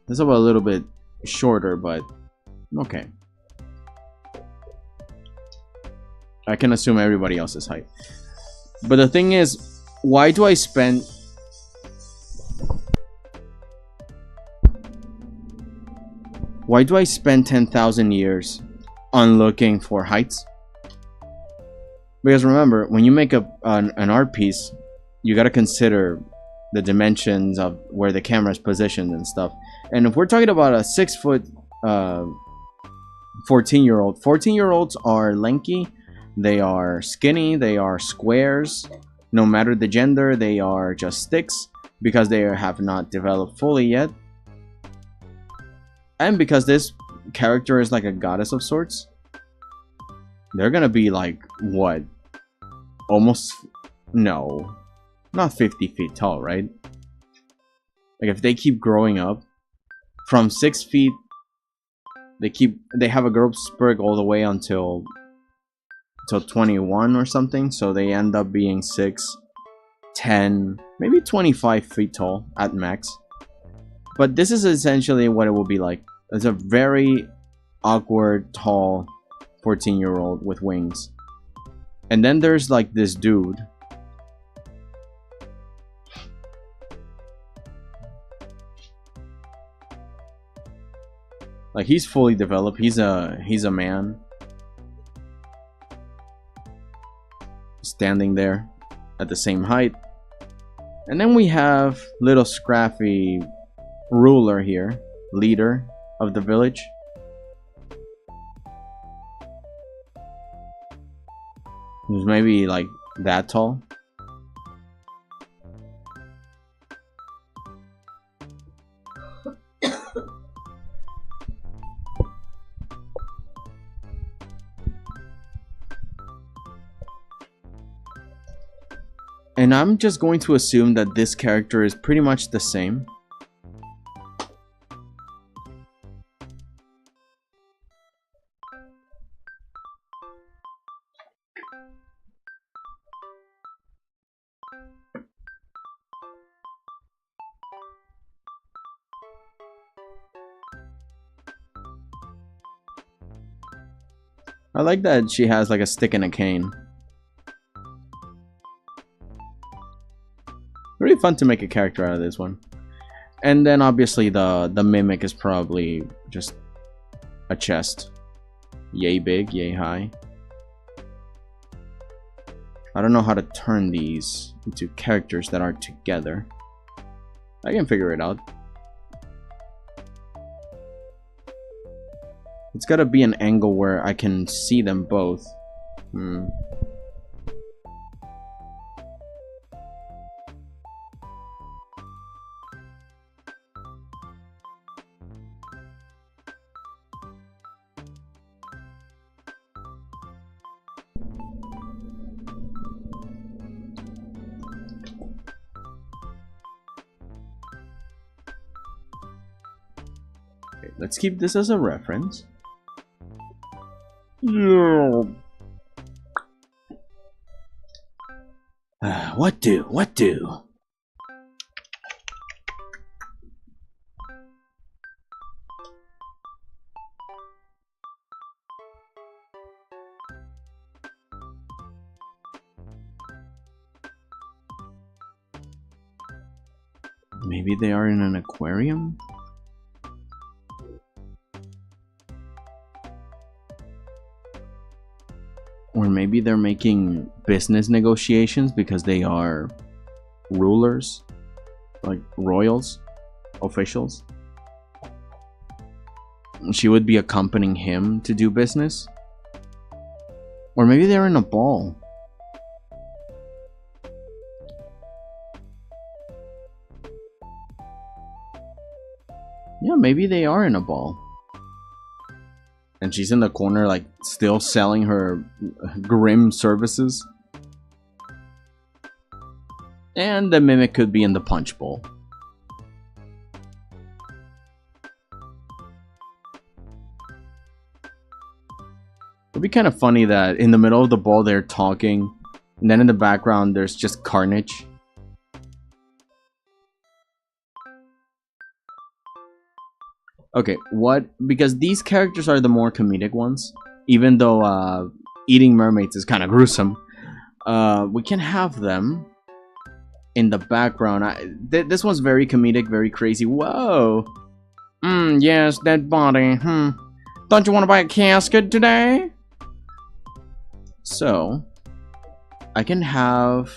That's about a little bit shorter, but okay. I can assume everybody else's height. But the thing is, why do I spend Why do I spend 10,000 years on looking for heights? Because remember, when you make an art piece, you got to consider the dimensions of where the camera is positioned and stuff. And if we're talking about a 6 foot 14-year-old, 14-year-olds are lanky, they are skinny, they are squares. No matter the gender, they are just sticks because they have not developed fully yet. And because this character is like a goddess of sorts, they're gonna be like, what? Almost, no, not 50 feet tall, right? Like if they keep growing up from 6 feet, they have a growth spurt all the way until 21 or something, so they end up being 6, 10, maybe 25 feet tall at max. But this is essentially what it will be like. It's a very awkward, tall 14-year-old with wings. And then there's like this dude. Like he's fully developed. He's a man. Standing there at the same height. And then we have little scrappy ruler here, leader of the village. Who's maybe like that tall. And I'm just going to assume that this character is pretty much the same. I like that she has like a stick and a cane. Really fun to make a character out of this one. And then obviously the mimic is probably just a chest. Yay big, yay high. I don't know how to turn these into characters that are together. I can figure it out. It's gotta be an angle where I can see them both. Okay, let's keep this as a reference. What do? What do? Maybe they are in an aquarium? Or maybe they're making business negotiations because they are rulers, like royals, officials. She would be accompanying him to do business. Or maybe they're in a ball. Yeah, maybe they are in a ball. And she's in the corner, like, still selling her grim services. And the mimic could be in the punch bowl. It'd be kind of funny that in the middle of the ball they're talking, and then in the background there's just carnage. Okay, what? Because these characters are the more comedic ones. Even though eating mermaids is kind of gruesome. We can have them in the background. This one's very comedic, very crazy. Whoa! Yes, dead body. Don't you want to buy a casket today? So, I can have...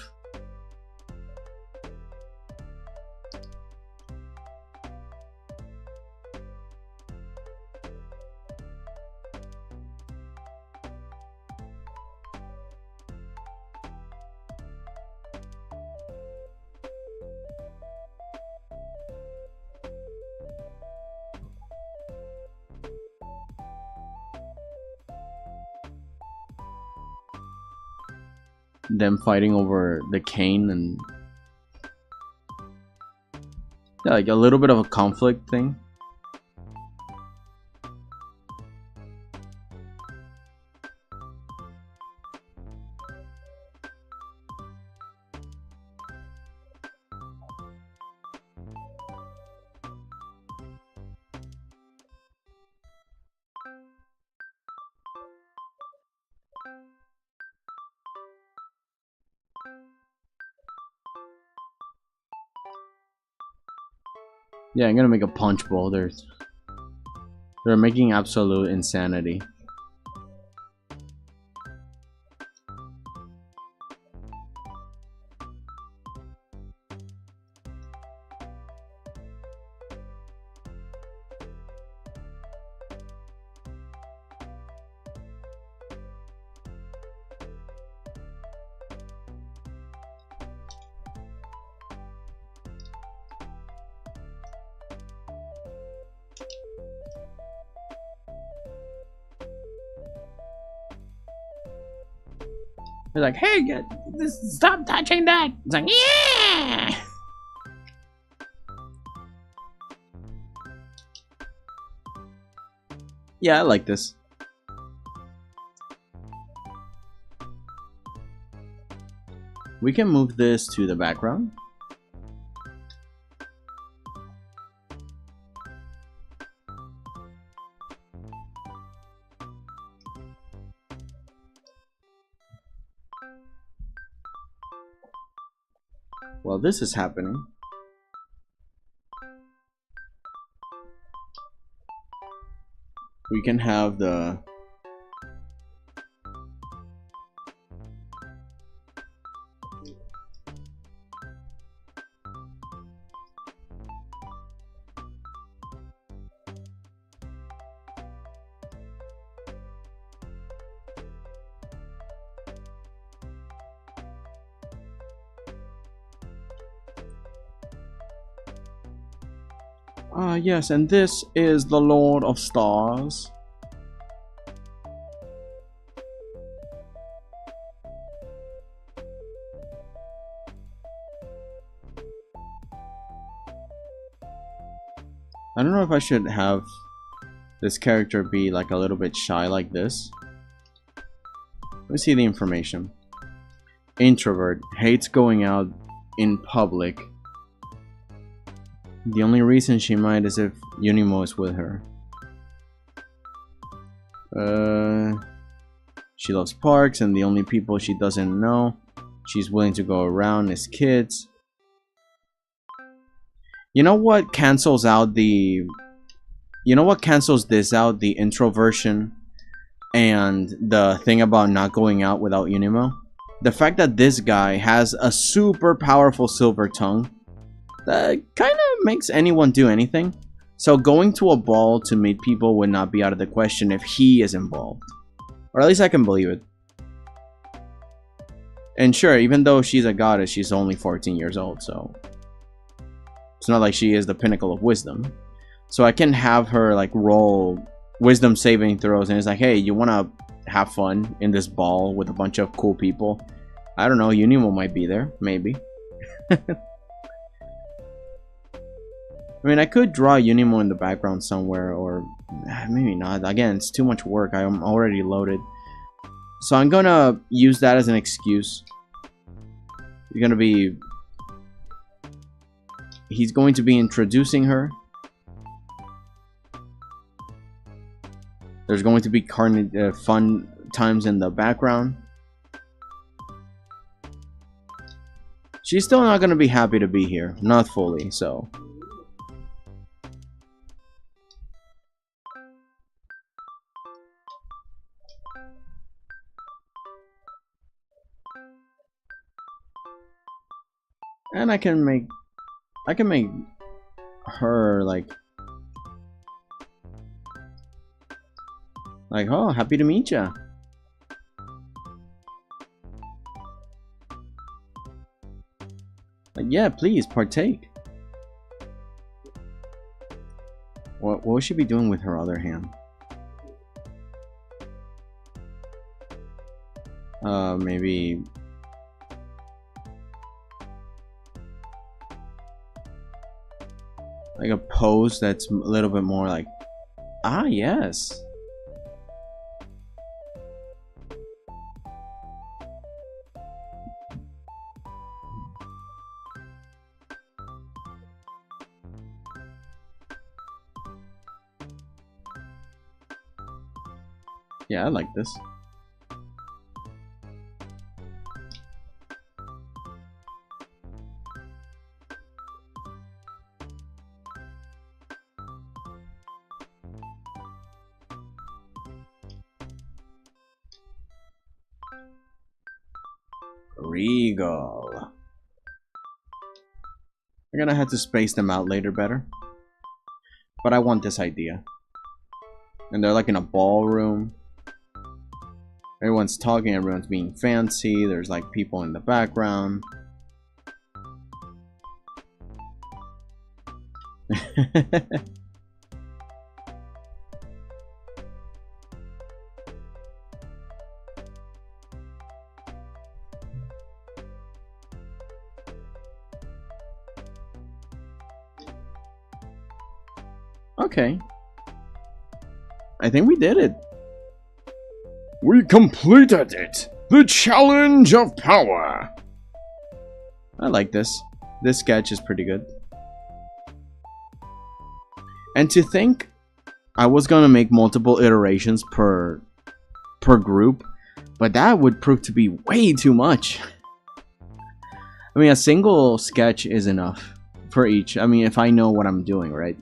them fighting over the cane and... yeah, like a little bit of a conflict thing. Yeah, I'm gonna make a punch bowl. They're making absolute insanity. They're like, hey, stop touching that. It's like, yeah. Yeah, I like this. We can move this to the background. While this is happening, we can have the yes, and this is the Lord of Stars. I don't know if I should have this character be like a little bit shy like this. Let's see the information. Introvert, hates going out in public. The only reason she might is if Unimo is with her. She loves parks, and the only people she doesn't know she's willing to go around is kids. You know what cancels out the... You know what cancels this out? The introversion and the thing about not going out without Unimo? The fact that this guy has a super powerful silver tongue that kind of makes anyone do anything. So going to a ball to meet people would not be out of the question if he is involved. Or at least I can believe it. And sure, even though she's a goddess, she's only 14 years old, so... It's not like she is the pinnacle of wisdom. So I can have her like roll wisdom saving throws and it's like, hey, you want to have fun in this ball with a bunch of cool people? I don't know, Unimo might be there, maybe. I mean, I could draw Unimo in the background somewhere, or maybe not. Again, it's too much work. I'm already loaded. So I'm gonna use that as an excuse. He's going to be introducing her. There's going to be fun times in the background. She's still not gonna be happy to be here. Not fully, so... And I can make her like, oh, happy to meet ya. Like, yeah, please partake. What would she be doing with her other hand? Maybe like a pose that's a little bit more like, ah, yes. Yeah, I like this. Regal. I'm gonna have to space them out later better. But I want this idea. And they're like in a ballroom. Everyone's talking, everyone's being fancy, there's like people in the background. Okay. I think we did it. We completed it! The challenge of power! I like this. This sketch is pretty good. And to think I was gonna make multiple iterations per group, but that would prove to be way too much. I mean, a single sketch is enough for each. I mean, if I know what I'm doing, right?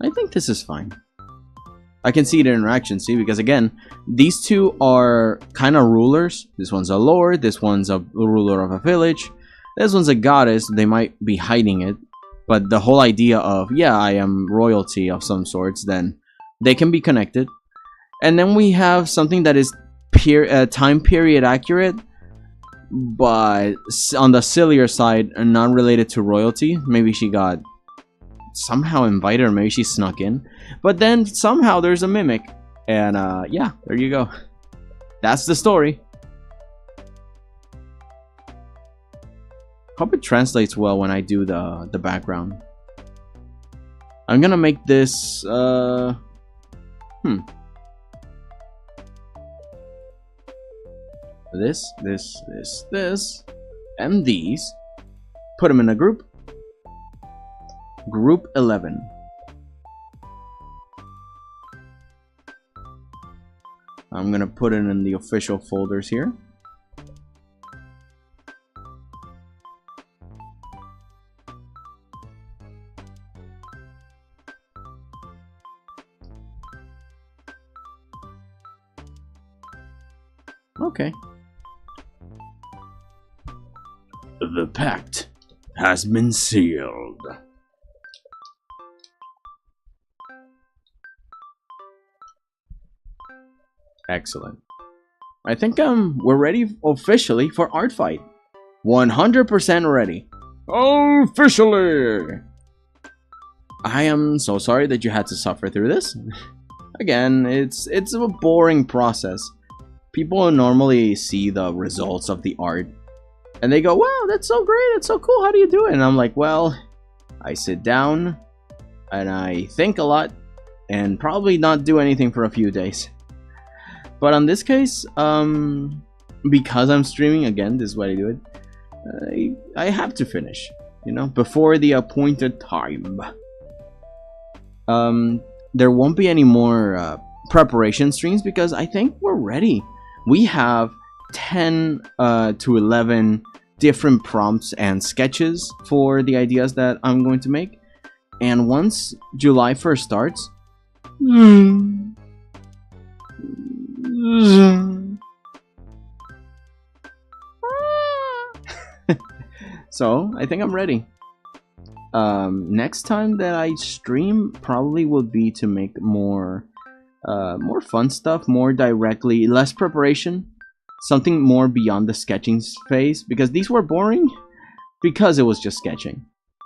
I think this is fine. I can see the interaction, see, because again, these two are kind of rulers. This one's a lord, this one's a ruler of a village, this one's a goddess. They might be hiding it, but the whole idea of, yeah, I am royalty of some sorts, then they can be connected. And then we have something that is time period accurate, but on the sillier side, not related to royalty. Maybe she got somehow invited, or maybe she snuck in, but then somehow there's a mimic, and yeah, there you go. That's the story. Hope it translates well when I do the background. I'm gonna make this this, and these. Put them in a group. Group 11. I'm gonna put it in the official folders here. Okay. The pact has been sealed. Excellent. I think we're ready officially for art fight. 100% ready. Officially. I am so sorry that you had to suffer through this. Again, it's a boring process. People normally see the results of the art and they go, wow, that's so great, that's so cool, how do you do it? And I'm like, well, I sit down and I think a lot and probably not do anything for a few days. But on this case, because I'm streaming, again, this is why I do it, I have to finish, you know, before the appointed time. There won't be any more preparation streams because I think we're ready. We have 10 to 11 different prompts and sketches for the ideas that I'm going to make. And once July 1st starts, So I think I'm ready. Next time that I stream probably will be to make more fun stuff, more directly, less preparation, something more beyond the sketching phase, because these were boring because it was just sketching.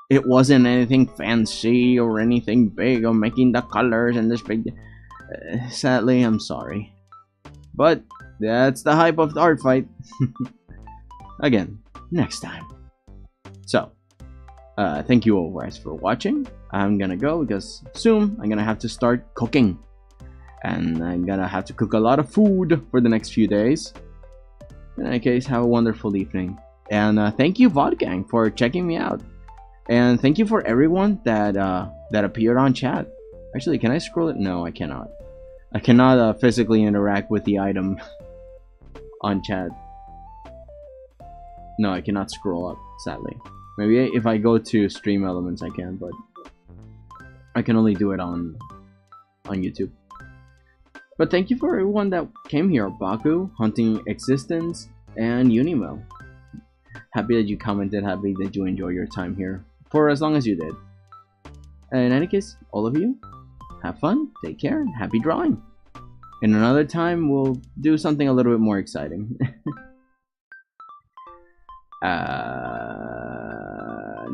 It wasn't anything fancy or anything big or making the colors and this big. Sadly, I'm sorry, but that's the hype of the art fight. Again, next time. So, thank you all guys for watching. I'm gonna go because soon I'm gonna have to start cooking. And I'm gonna have to cook a lot of food for the next few days. In any case, have a wonderful evening. And thank you, VODgang, for checking me out. And thank you for everyone that that appeared on chat. Actually, can I scroll it? No, I cannot. I cannot physically interact with the item on chat. No, I cannot scroll up, sadly. Maybe if I go to stream elements I can, but I can only do it on YouTube. But thank you for everyone that came here. Baku, Hunting Existence, and Unimo. Happy that you commented, happy that you enjoy your time here for as long as you did. And in any case, all of you, have fun, take care, and happy drawing. In another time, we'll do something a little bit more exciting.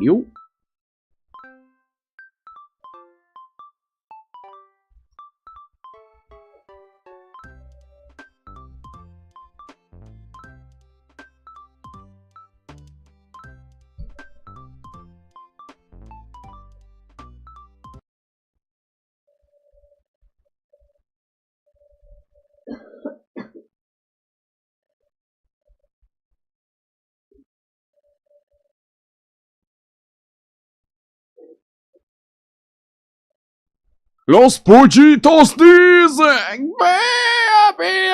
You. Los pollitos dicen, ¡Ve,